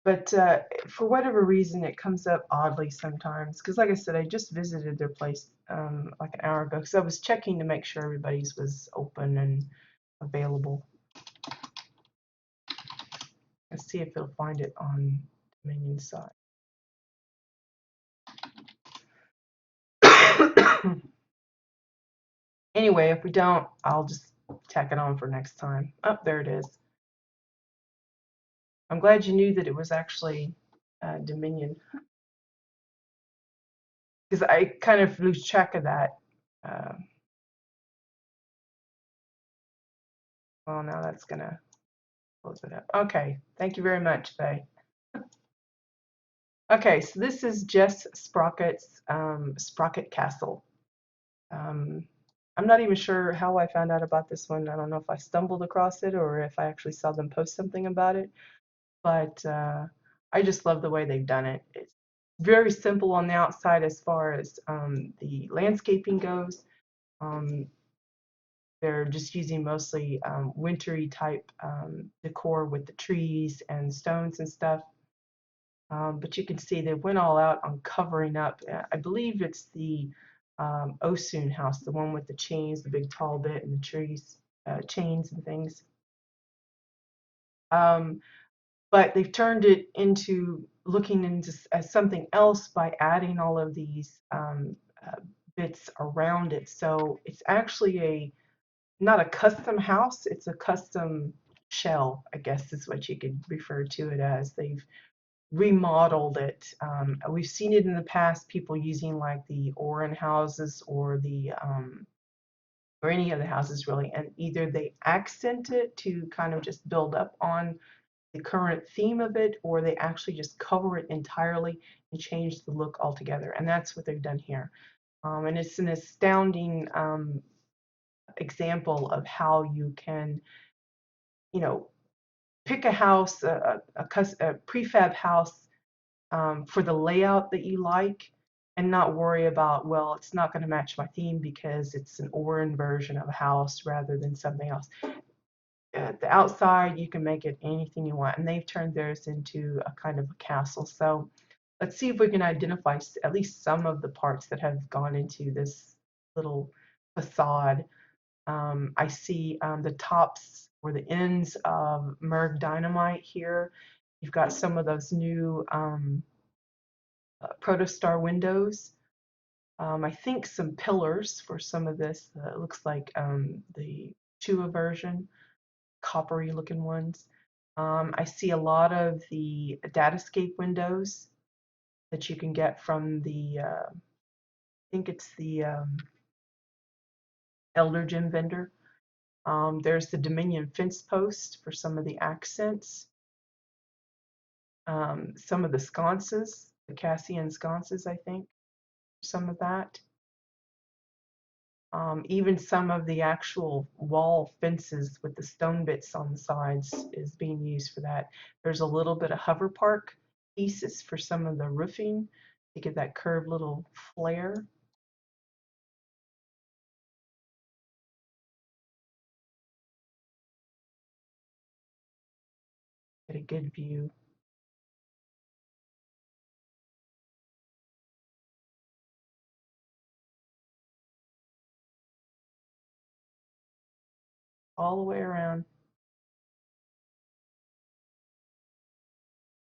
But for whatever reason, it comes up oddly sometimes. Because, like I said, I just visited their place like an hour ago. Because I was checking to make sure everybody's was open and available. Let's see if it'll find it on Dominion side. Anyway, if we don't, I'll just tack it on for next time. Oh, there it is. I'm glad you knew that it was actually Dominion. Because I kind of lose track of that. Uh, well, now that's going to close it up. Okay, thank you very much, Faye. Okay, so this is Jess Sprocket's Sprocket Castle. I'm not even sure how I found out about this one. I don't know if I stumbled across it or if I actually saw them post something about it. But I just love the way they've done it. It's very simple on the outside as far as the landscaping goes. They're just using mostly wintry type decor with the trees and stones and stuff. But you can see they went all out on covering up. I believe it's the Osun house, the one with the chains, the big tall bit, and the trees, chains and things. But they've turned it into looking into as something else by adding all of these bits around it. So it's actually not a custom house, it's a custom shell, I guess is what you could refer to it as. They've remodeled it. We've seen it in the past, people using like the Oran houses or the or any of the houses really, and either they accent it to kind of just build up on the current theme of it, or they actually just cover it entirely and change the look altogether. And that's what they've done here. And it's an astounding example of how you can, you know, pick a house, a prefab house for the layout that you like, and not worry about, well, it's not going to match my theme because it's an Oran version of a house rather than something else. At the outside, you can make it anything you want, and they've turned theirs into a kind of a castle. So let's see if we can identify at least some of the parts that have gone into this little facade. I see the tops or the ends of Merg Dynamite here. You've got some of those new Protostar windows. I think some pillars for some of this. It looks like the Chua version, coppery looking ones. I see a lot of the Datascape windows that you can get from the, I think it's the Elder Gem vendor. There's the Dominion fence post for some of the accents. Some of the sconces, the Cassian sconces, I think, some of that. Even some of the actual wall fences with the stone bits on the sides is being used for that. There's a little bit of hover park pieces for some of the roofing to give that curved little flare. Get a good view. All the way around.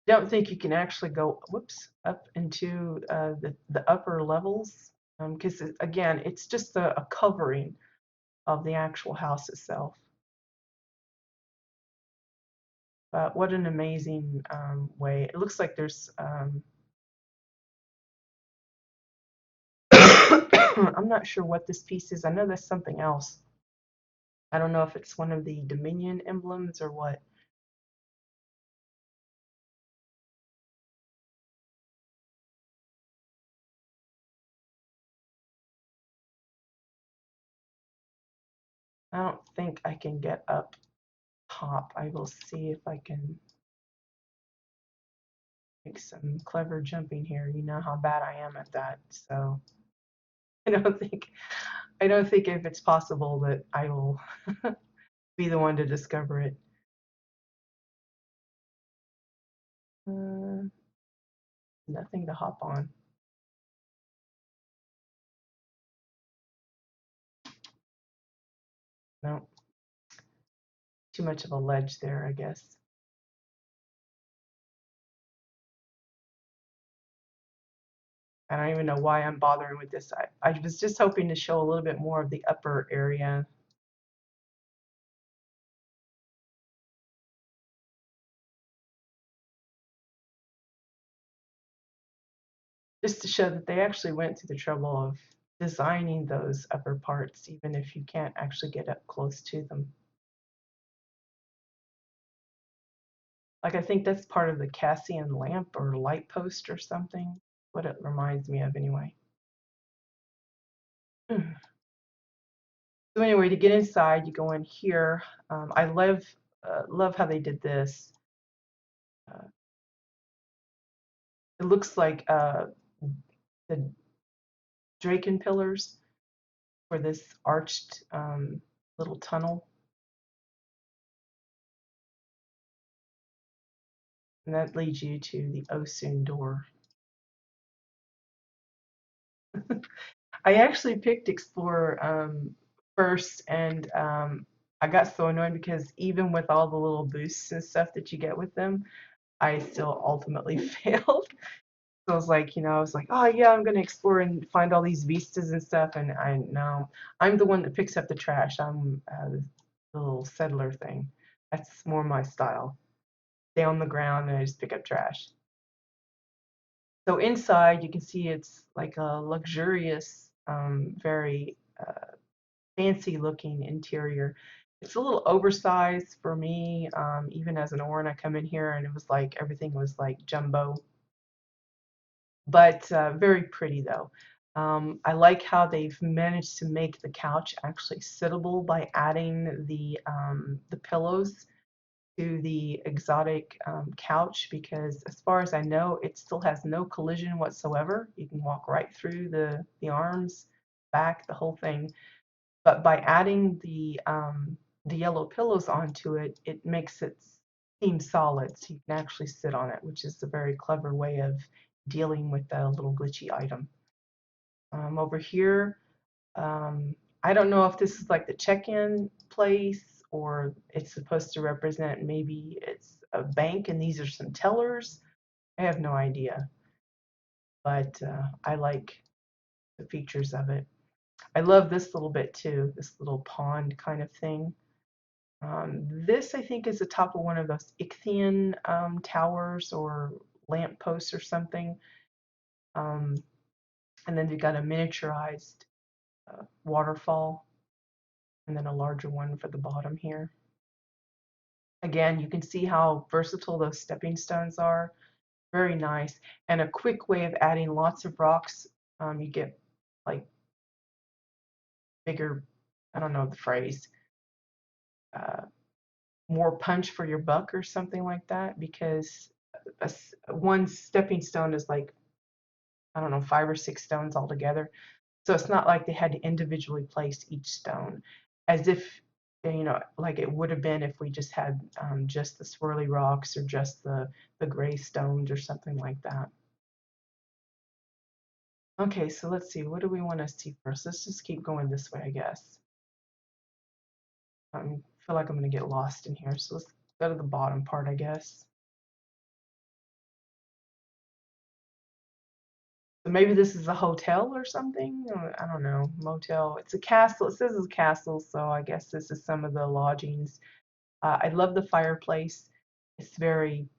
Don't think you can actually go, whoops, up into the upper levels because again, it's just a covering of the actual house itself. But what an amazing way. It looks like there's, I'm not sure what this piece is. I know that's something else. I don't know if it's one of the Dominion emblems or what. I don't think I can get up top. I will see if I can make some clever jumping here. You know how bad I am at that. So I don't think if it's possible that I will be the one to discover it. Nothing to hop on. No, too much of a ledge there, I guess. I don't even know why I'm bothering with this. I was just hoping to show a little bit more of the upper area, just to show that they actually went to the trouble of designing those upper parts, even if you can't actually get up close to them. Like I think that's part of the Cassian lamp or light post or something, what it reminds me of anyway. So anyway, to get inside, you go in here. I love how they did this. Uh, it looks like the Draken pillars for this arched little tunnel, and that leads you to the Osun door. I actually picked Explorer first, and I got so annoyed because even with all the little boosts and stuff that you get with them, I still ultimately failed. So I was like, I was like, oh yeah, I'm gonna explore and find all these vistas and stuff, and I no, I'm the one that picks up the trash. I'm the little settler thing. That's more my style. Stay on the ground and I just pick up trash. So inside, you can see it's like a luxurious, very fancy looking interior. It's a little oversized for me, even as an Orin. I come in here and it was like everything was like jumbo, but very pretty though. I like how they've managed to make the couch actually sittable by adding the pillows to the exotic couch, because as far as I know, it still has no collision whatsoever. You can walk right through the arms, back, the whole thing. But by adding the yellow pillows onto it, it makes it seem solid, so you can actually sit on it, which is a very clever way of dealing with a little glitchy item. Over here, I don't know if this is like the check-in place or it's supposed to represent, maybe it's a bank and these are some tellers. I have no idea, but I like the features of it. I love this little bit too, this little pond kind of thing. This I think is the top of one of those Ichthian towers or lamp posts or something. Um, and then you've got a miniaturized waterfall and then a larger one for the bottom here. Again, you can see how versatile those stepping stones are. Very nice. And a quick way of adding lots of rocks. You get like bigger, I don't know the phrase, uh, more punch for your buck or something like that, because one stepping stone is like, I don't know, 5 or 6 stones altogether. So it's not like they had to individually place each stone, as if, like it would have been if we just had just the swirly rocks or just the gray stones or something like that. Okay, so let's see, what do we want to see first? Let's just keep going this way, I guess. I feel like I'm going to get lost in here, so let's go to the bottom part, I guess. So maybe this is a hotel or something? Or, I don't know, motel. It's a castle. It says it's a castle, so I guess this is some of the lodgings. I love the fireplace. It's very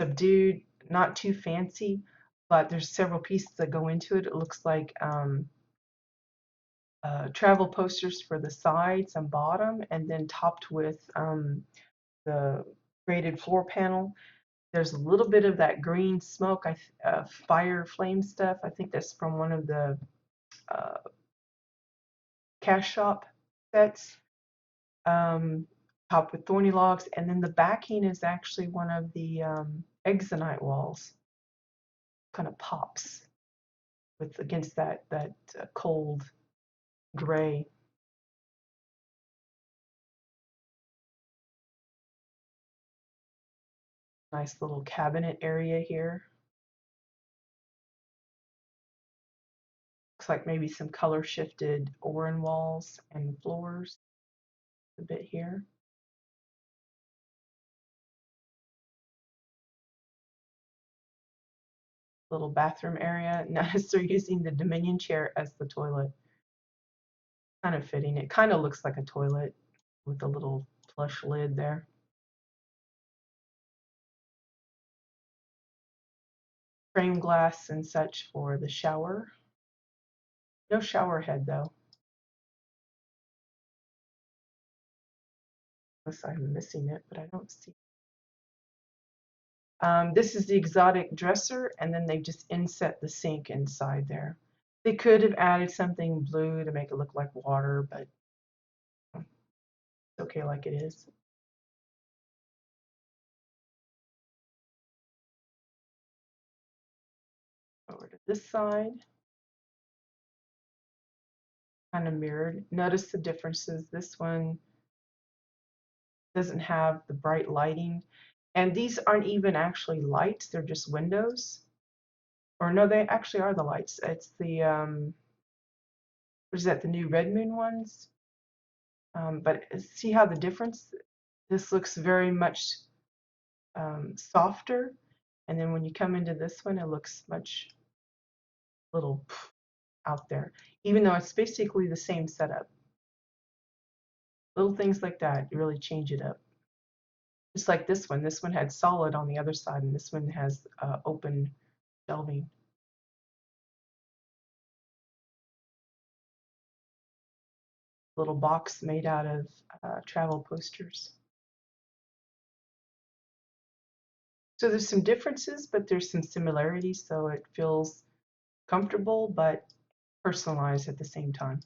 subdued, not too fancy, but there's several pieces that go into it. It looks like travel posters for the sides and bottom, and then topped with the braided floor panel. There's a little bit of that green smoke, fire flame stuff. I think that's from one of the uh, cash shop sets. Topped with thorny logs, and then the backing is actually one of the exonite walls. Kind of pops with against that cold gray. Nice little cabinet area here. Looks like maybe some color shifted Orin walls and floors a bit here. Little bathroom area. Notice they're using the Dominion chair as the toilet. Kind of fitting. It kind of looks like a toilet with a little plush lid there. Frame glass and such for the shower. No shower head though. Unless I'm missing it, but I don't see. This is the exotic dresser, and then they just inset the sink inside there. They could have added something blue to make it look like water, but it's okay like it is. Over to this side, kind of mirrored. Notice the differences. This one doesn't have the bright lighting, and these aren't even actually lights, they're just windows. Or no, they actually are the lights. It's the what is that, the new Red Moon ones? But see how the difference, this looks very much softer, and then when you come into this one it looks much little out there, even though it's basically the same setup. Little things like that, you really change it up. Just like this one had solid on the other side, and this one has open shelving. Little box made out of travel posters. So there's some differences, but there's some similarities, so it feels comfortable but personalized at the same time.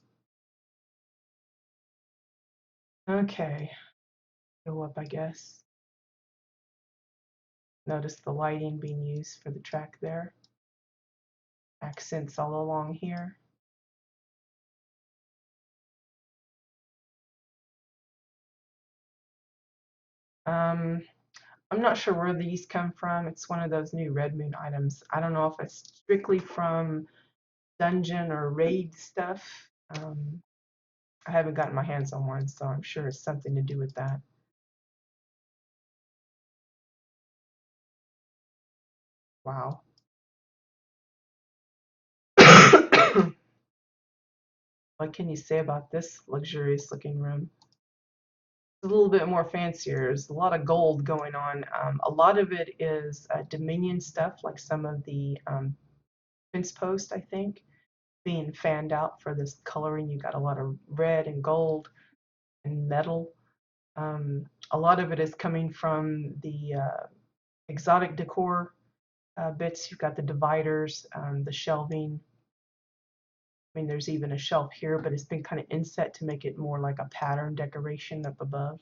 Okay, go up, I guess. Notice the lighting being used for the track there. Accents all along here. I'm not sure where these come from. It's one of those new Red Moon items. I don't know if it's strictly from dungeon or raid stuff. I haven't gotten my hands on one, so I'm sure it's something to do with that. Wow. What can you say about this luxurious looking room? It's a little bit more fancier. There's a lot of gold going on. A lot of it is Dominion stuff, like some of the fence post, I think, being fanned out for this coloring. You got a lot of red and gold and metal. A lot of it is coming from the exotic decor bits. You've got the dividers, the shelving. I mean, there's even a shelf here, but it's been kind of inset to make it more like a pattern decoration up above.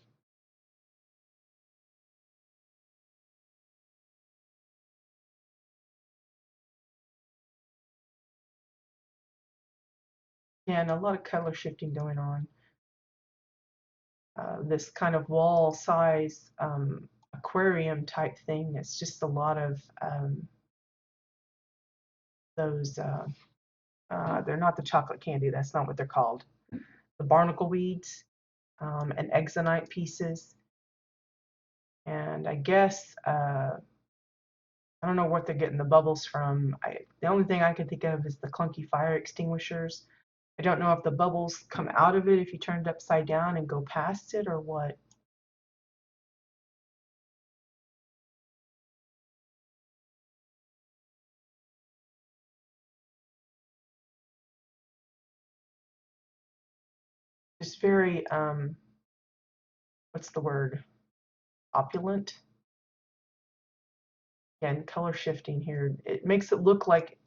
And a lot of color shifting going on. This kind of wall size aquarium type thing. It's just a lot of those, they're not the chocolate candy, that's not what they're called. The barnacle weeds and exonite pieces. And I guess, I don't know what they're getting the bubbles from. The only thing I can think of is the clunky fire extinguishers. I don't know if the bubbles come out of it if you turn it upside down and go past it or what. It's very, what's the word? Opulent. And color shifting here. It makes it look like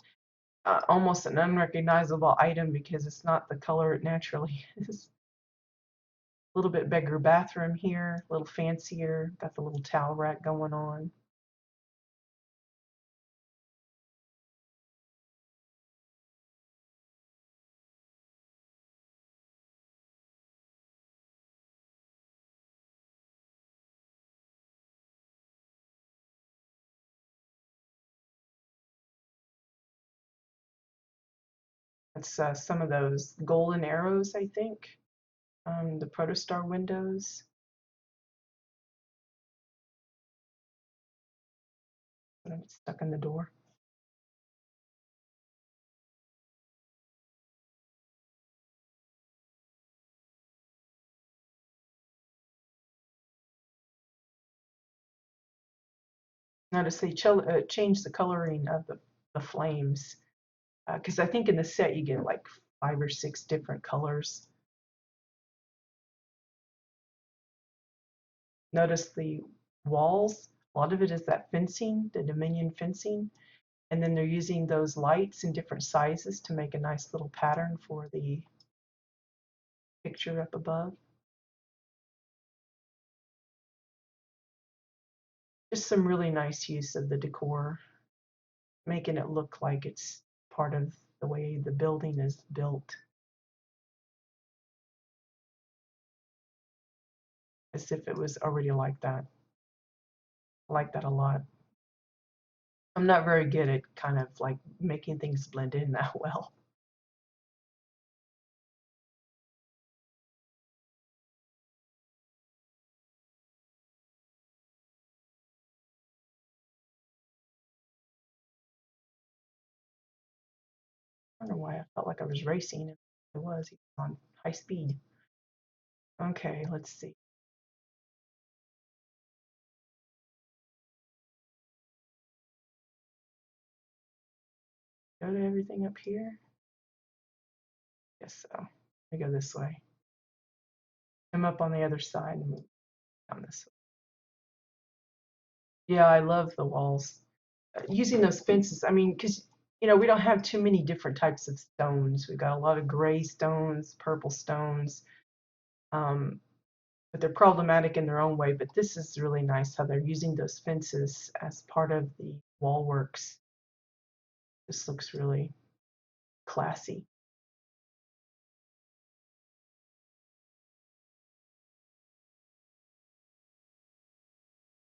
almost an unrecognizable item because it's not the color it naturally is. A little bit bigger bathroom here, a little fancier. Got the little towel rack going on. It's some of those golden arrows, I think. The protostar windows. I'm stuck in the door. Notice they changed the coloring of the flames, because I think in the set you get like 5 or 6 different colors. Notice the walls, a lot of it is that fencing, the Dominion fencing, and then they're using those lights in different sizes to make a nice little pattern for the picture up above. Just some really nice use of the decor, making it look like it's part of the way the building is built, as if it was already like that. I like that a lot. I'm not very good at kind of like making things blend in that well. I don't know why I felt like I was racing. I was on high speed. Okay, let's see. Go to everything up here. Yes, so I go this way. I'm up on the other side and move down this way. Yeah, I love the walls. Using those fences, I mean, because we don't have too many different types of stones. We've got a lot of gray stones, purple stones, um, but they're problematic in their own way. But this is really nice how they're using those fences as part of the wall works. This looks really classy.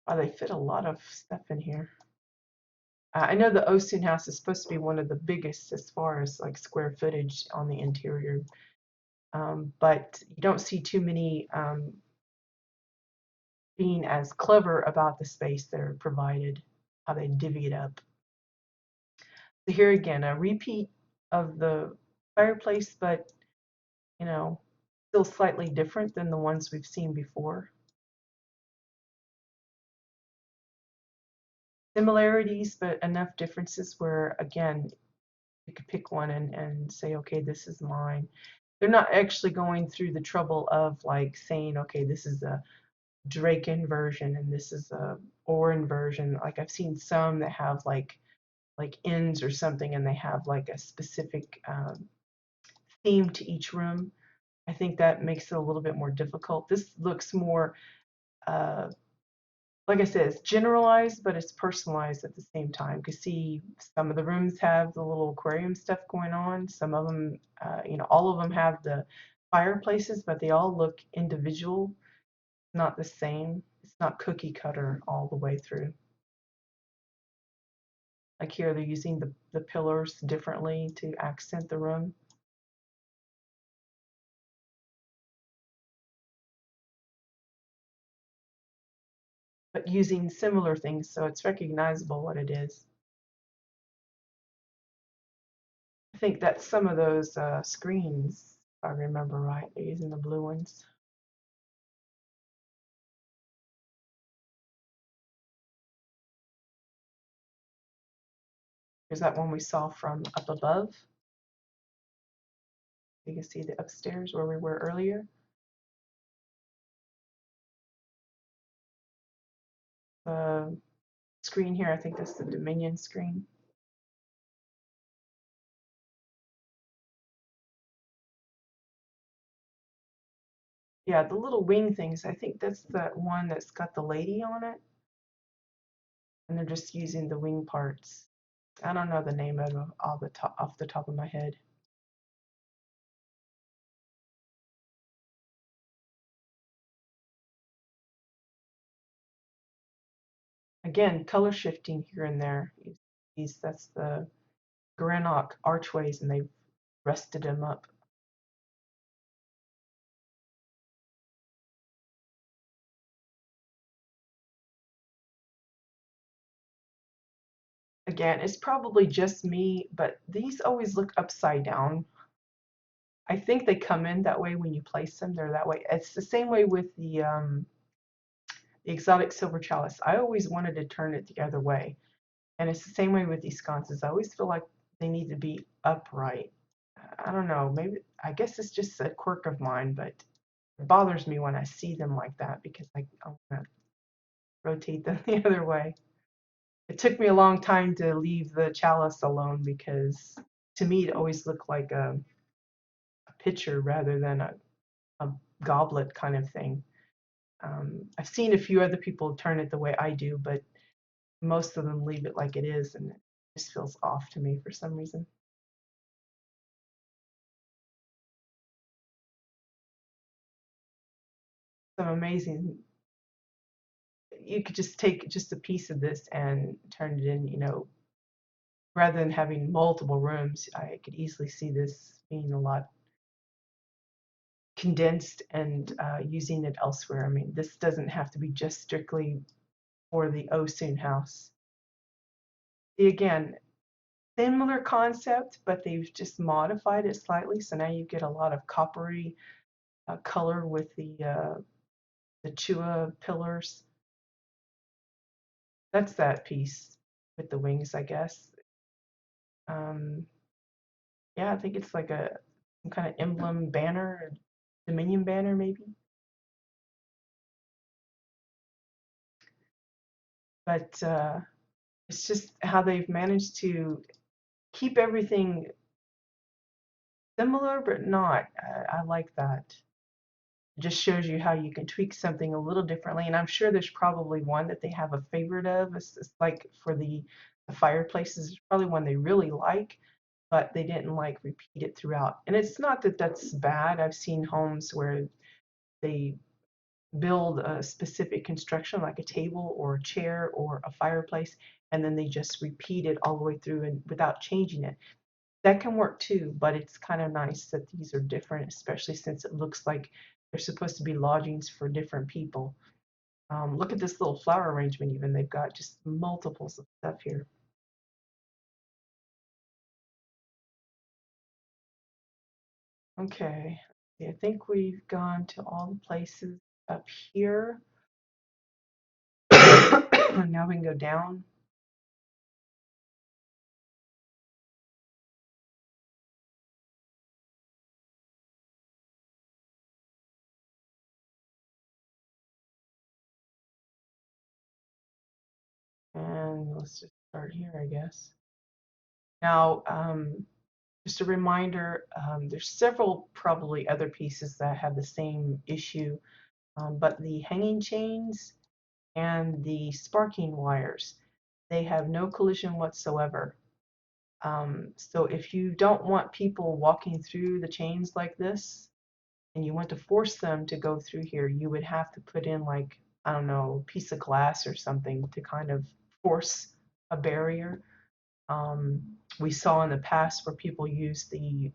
Wow, they fit a lot of stuff in here. I know the Osun house is supposed to be one of the biggest as far as like square footage on the interior, but you don't see too many being as clever about the space they're provided, how they divvy it up. So here again, a repeat of the fireplace, but still slightly different than the ones we've seen before. Similarities, but enough differences where, again, you could pick one and say, okay, this is mine. They're not actually going through the trouble of like saying, okay, this is a Draken version and this is a Orin version. Like I've seen some that have like inns or something, and they have like a specific theme to each room. I think that makes it a little bit more difficult. This looks more, uh, like I said, it's generalized, but it's personalized at the same time. You can see some of the rooms have the little aquarium stuff going on. Some of them, all of them have the fireplaces, but they all look individual, not the same. It's not cookie cutter all the way through. Like here, they're using the pillars differently to accent the room. But using similar things, so it's recognizable what it is. I think that's some of those screens, if I remember right. They're using the blue ones. Here's that one we saw from up above. You can see the upstairs where we were earlier. The screen here, I think that's the Dominion screen. Yeah, the little wing things, I think that's that one that's got the lady on it. And they're just using the wing parts. I don't know the name of them off the top of my head. Again, color shifting here and there. That's the granite archways, and they've rusted them up. Again, it's probably just me, but these always look upside down. I think they come in that way when you place them. They're that way. It's the same way with the exotic silver chalice. I always wanted to turn it the other way. And it's the same way with these sconces. I always feel like they need to be upright. I don't know. Maybe, I guess it's just a quirk of mine, but it bothers me when I see them like that because I want to rotate them the other way. It took me a long time to leave the chalice alone because to me it always looked like a pitcher rather than a goblet kind of thing. I've seen a few other people turn it the way I do, but most of them leave it like it is, and it just feels off to me for some reason. So amazing. You could just take just a piece of this and turn it in, rather than having multiple rooms. I could easily see this being a lot condensed and using it elsewhere. I mean, this doesn't have to be just strictly for the Osun house. Again, similar concept, but they've just modified it slightly. So now you get a lot of coppery color with the Chua pillars. That's that piece with the wings, I guess. Um, yeah, I think it's like some kind of emblem banner, Dominion banner maybe. But it's just how they've managed to keep everything similar, but not. I like that. It just shows you how you can tweak something a little differently. And I'm sure there's probably one that they have a favorite of. It's like for the fireplaces, there's probably one they really like, but they didn't like repeat it throughout. And it's not that that's bad. I've seen homes where they build a specific construction like a table or a chair or a fireplace, and then they just repeat it all the way through and without changing it. That can work too, but it's kind of nice that these are different, especially since it looks like they're supposed to be lodgings for different people. Look at this little flower arrangement even. They've got just multiples of stuff here. Okay, I think we've gone to all the places up here. Now we can go down. And let's just start here, I guess. Now, just a reminder, there's several probably other pieces that have the same issue, but the hanging chains and the sparking wires, they have no collision whatsoever. So if you don't want people walking through the chains like this, and you want to force them to go through here, you would have to put in like, I don't know, a piece of glass or something to kind of force a barrier. Um, we saw in the past where people use the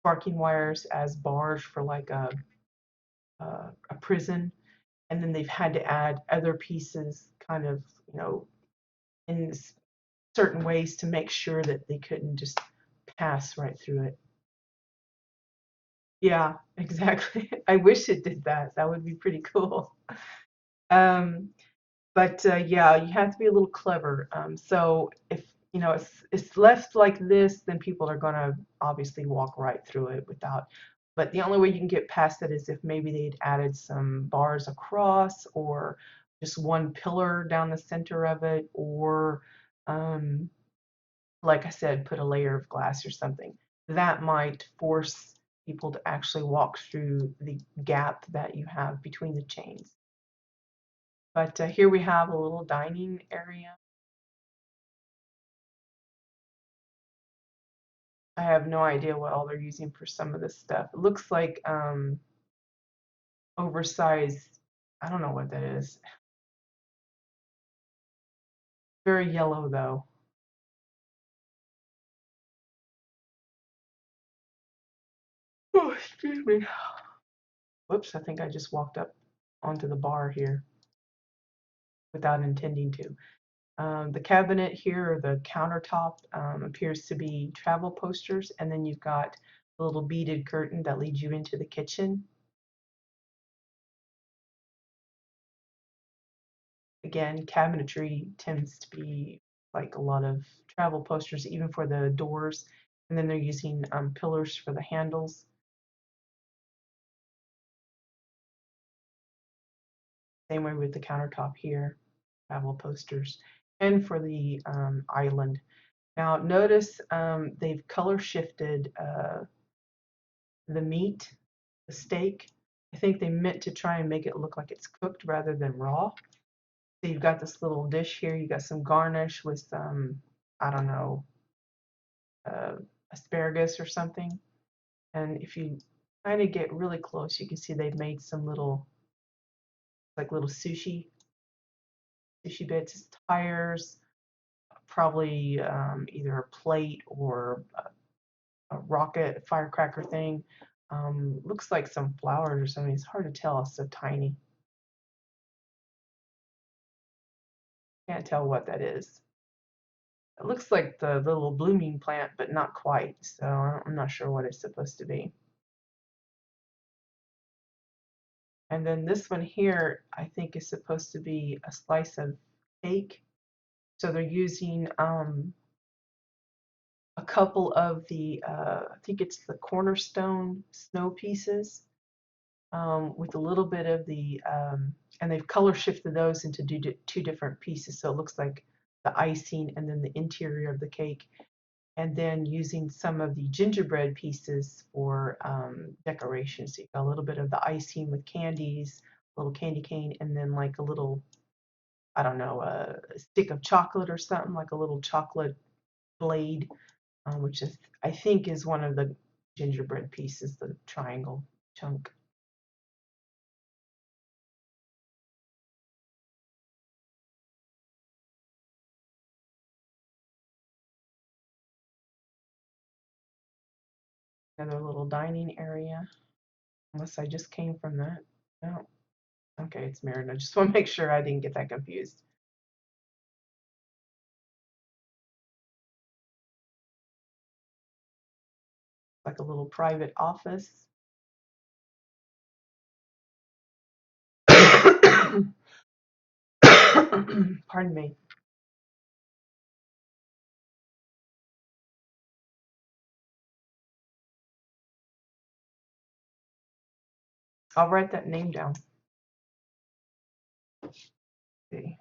sparking wires as bars for like a prison, and then they've had to add other pieces kind of, in certain ways to make sure that they couldn't just pass right through it. Yeah, exactly. I wish it did that. That would be pretty cool. Um, but yeah, you have to be a little clever. So if it's left like this, then people are gonna obviously walk right through it without. But the only way you can get past it is if maybe they'd added some bars across, or just one pillar down the center of it, or um, like I said, put a layer of glass or something. That might force people to actually walk through the gap that you have between the chains. But here we have a little dining area. I have no idea what all they're using for some of this stuff. It looks like oversized, I don't know what that is. Very yellow though. Oh, excuse me. Whoops, I think I just walked up onto the bar here without intending to. The cabinet here, or the countertop, appears to be travel posters, and then you've got a little beaded curtain that leads you into the kitchen. Again, cabinetry tends to be like a lot of travel posters, even for the doors, and then they're using pillars for the handles. Same way with the countertop here, travel posters, and for the island. Now notice they've color shifted the meat, the steak. I think they meant to try and make it look like it's cooked rather than raw. So you've got this little dish here. You got some garnish with some, I don't know, uh, asparagus or something. And if you kind of get really close, you can see they've made some little, like little sushi bits, tires, probably either a plate or a rocket firecracker thing. Looks like some flowers or something. It's hard to tell. It's so tiny. Can't tell what that is. It looks like the little blooming plant, but not quite. So I'm not sure what it's supposed to be. And then this one here, I think is supposed to be a slice of cake. So they're using a couple of the, I think it's the cornerstone snow pieces with a little bit of the, and they've color shifted those into two different pieces. So it looks like the icing and then the interior of the cake. And then using some of the gingerbread pieces for decoration. So you've got a little bit of the icing with candies, a little candy cane, and then like a little, I don't know, a stick of chocolate or something, like a little chocolate blade, which is, I think is one of the gingerbread pieces, the triangle chunk. Another little dining area, unless I just came from that. No. Okay, it's mirrored. I just want to make sure I didn't get that confused. Like a little private office. Pardon me. I'll write that name down. See,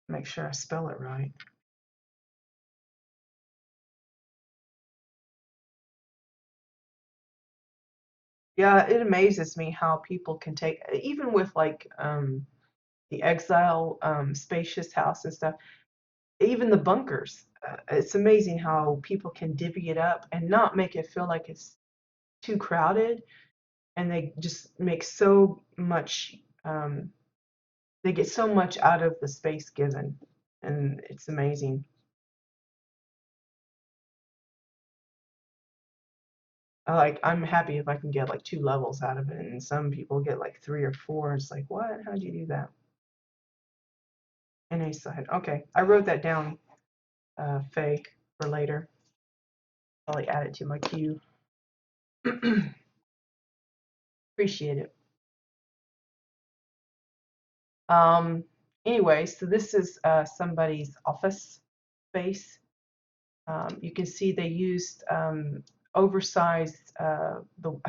make sure I spell it right. Yeah, it amazes me how people can take, even with like the Exile spacious house and stuff, even the bunkers. It's amazing how people can divvy it up and not make it feel like it's too crowded, and they just make so much. They get so much out of the space given, and it's amazing. I'm happy if I can get like 2 levels out of it, and some people get like 3 or 4. It's like, what? How'd you do that? NA side. Okay, I wrote that down, Faye, for later. Probably add it to my queue. Appreciate it. Um, anyway, so this is somebody's office space. You can see they used oversized, I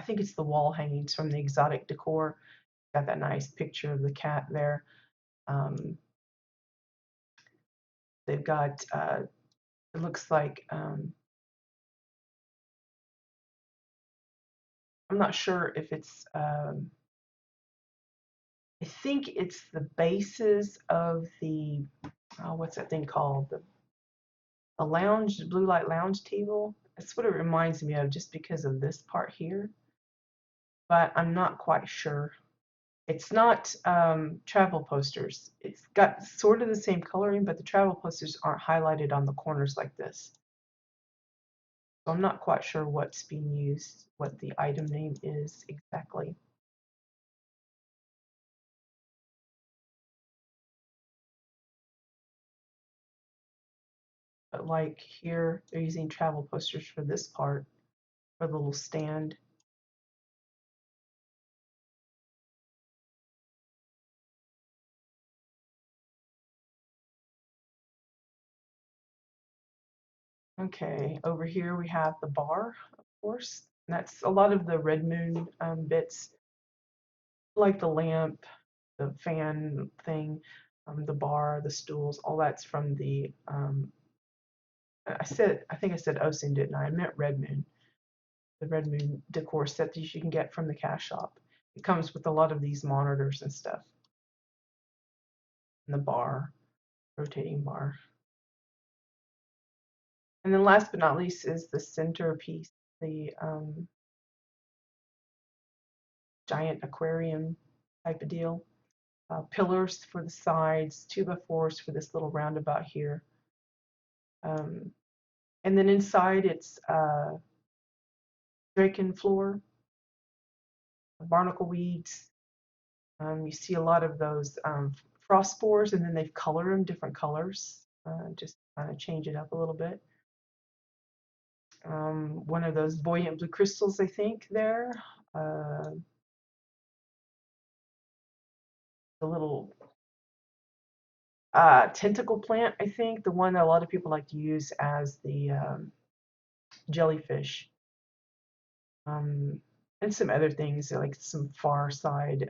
think it's the wall hangings from the exotic decor. Got that nice picture of the cat there. They've got, it looks like, I'm not sure if it's, I think it's the bases of the, oh, what's that thing called? The lounge, blue light lounge table. That's what it reminds me of just because of this part here, but I'm not quite sure. It's not travel posters. It's got sort of the same coloring, but the travel posters aren't highlighted on the corners like this. So I'm not quite sure what's being used, what the item name is exactly. But like here, they're using travel posters for this part, for the little stand. Okay, over here we have the bar, of course. And that's a lot of the Red Moon bits, like the lamp, the fan thing, the bar, the stools, all that's from the, I think I said OSIN, didn't I? I meant Red Moon, the Red Moon decor set that you can get from the cash shop. It comes with a lot of these monitors and stuff. And the bar, rotating bar. And then last but not least is the centerpiece, the giant aquarium type of deal. Pillars for the sides, 2x4s for this little roundabout here. Um, and then inside it's draken floor, barnacle weeds. You see a lot of those frost spores, and then they've colored them different colors, just kind of change it up a little bit. One of those buoyant blue crystals, I think, there. The little tentacle plant, I think, the one that a lot of people like to use as the jellyfish. And some other things like some far side,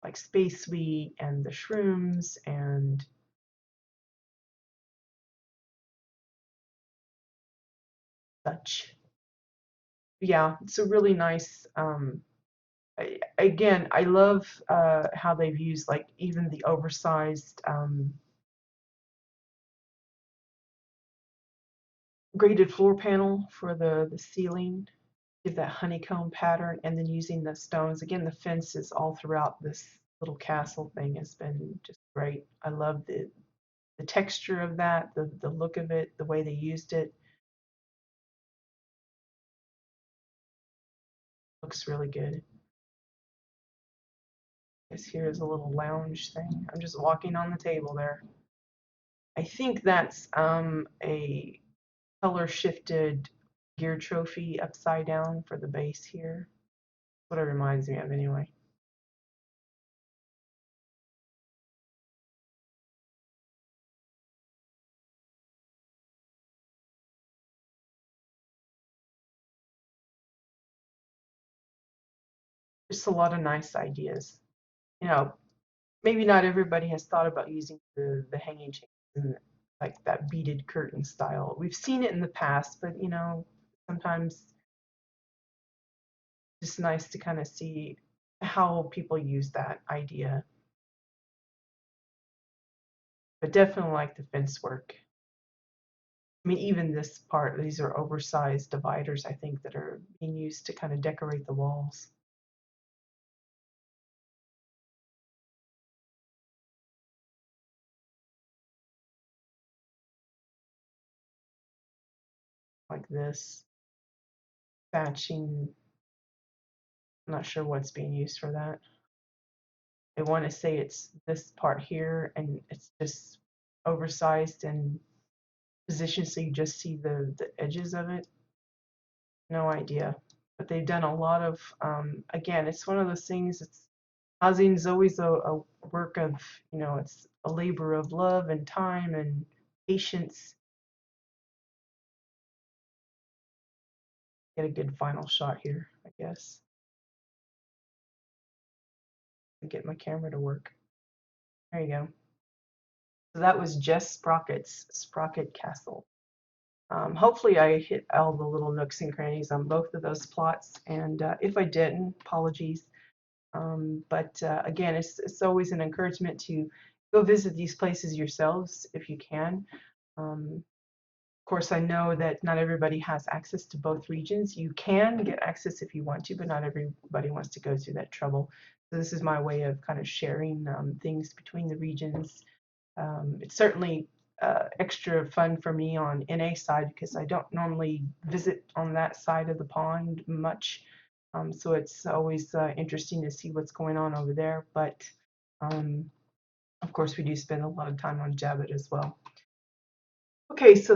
like space wheat and the shrooms and such. Yeah, it's a really nice. Again, I love how they've used like even the oversized graded floor panel for the ceiling, give that honeycomb pattern, and then using the stones. Again, the fences all throughout this little castle thing has been just great. I love the texture of that, the look of it, the way they used it. Looks really good. Guess here's a little lounge thing. I'm just walking on the table there. I think that's a color shifted gear trophy upside down for the base here. That's what it reminds me of anyway. Just a lot of nice ideas. You know, maybe not everybody has thought about using the hanging chains and like that beaded curtain style. We've seen it in the past, but you know, sometimes it's just nice to kind of see how people use that idea. But definitely like the fence work. I mean, even this part, these are oversized dividers, I think, that are being used to kind of decorate the walls. Like this, thatching. I'm not sure what's being used for that. I want to say it's this part here, and it's just oversized and positioned so you just see the edges of it. No idea. But they've done a lot of, again, it's one of those things, it's housing is always a work of, you know, it's a labor of love and time and patience. Get a good final shot here, I guess. And get my camera to work. There you go. So that was Jess Sprocket's Sprocket Castle. Hopefully I hit all the little nooks and crannies on both of those plots, and if I didn't, apologies. But again, it's always an encouragement to go visit these places yourselves if you can. Of course, I know that not everybody has access to both regions. You can get access if you want to, but not everybody wants to go through that trouble. So this is my way of kind of sharing things between the regions. It's certainly extra fun for me on NA side because I don't normally visit on that side of the pond much. So it's always interesting to see what's going on over there. But of course, we do spend a lot of time on Jabbit as well. Okay, so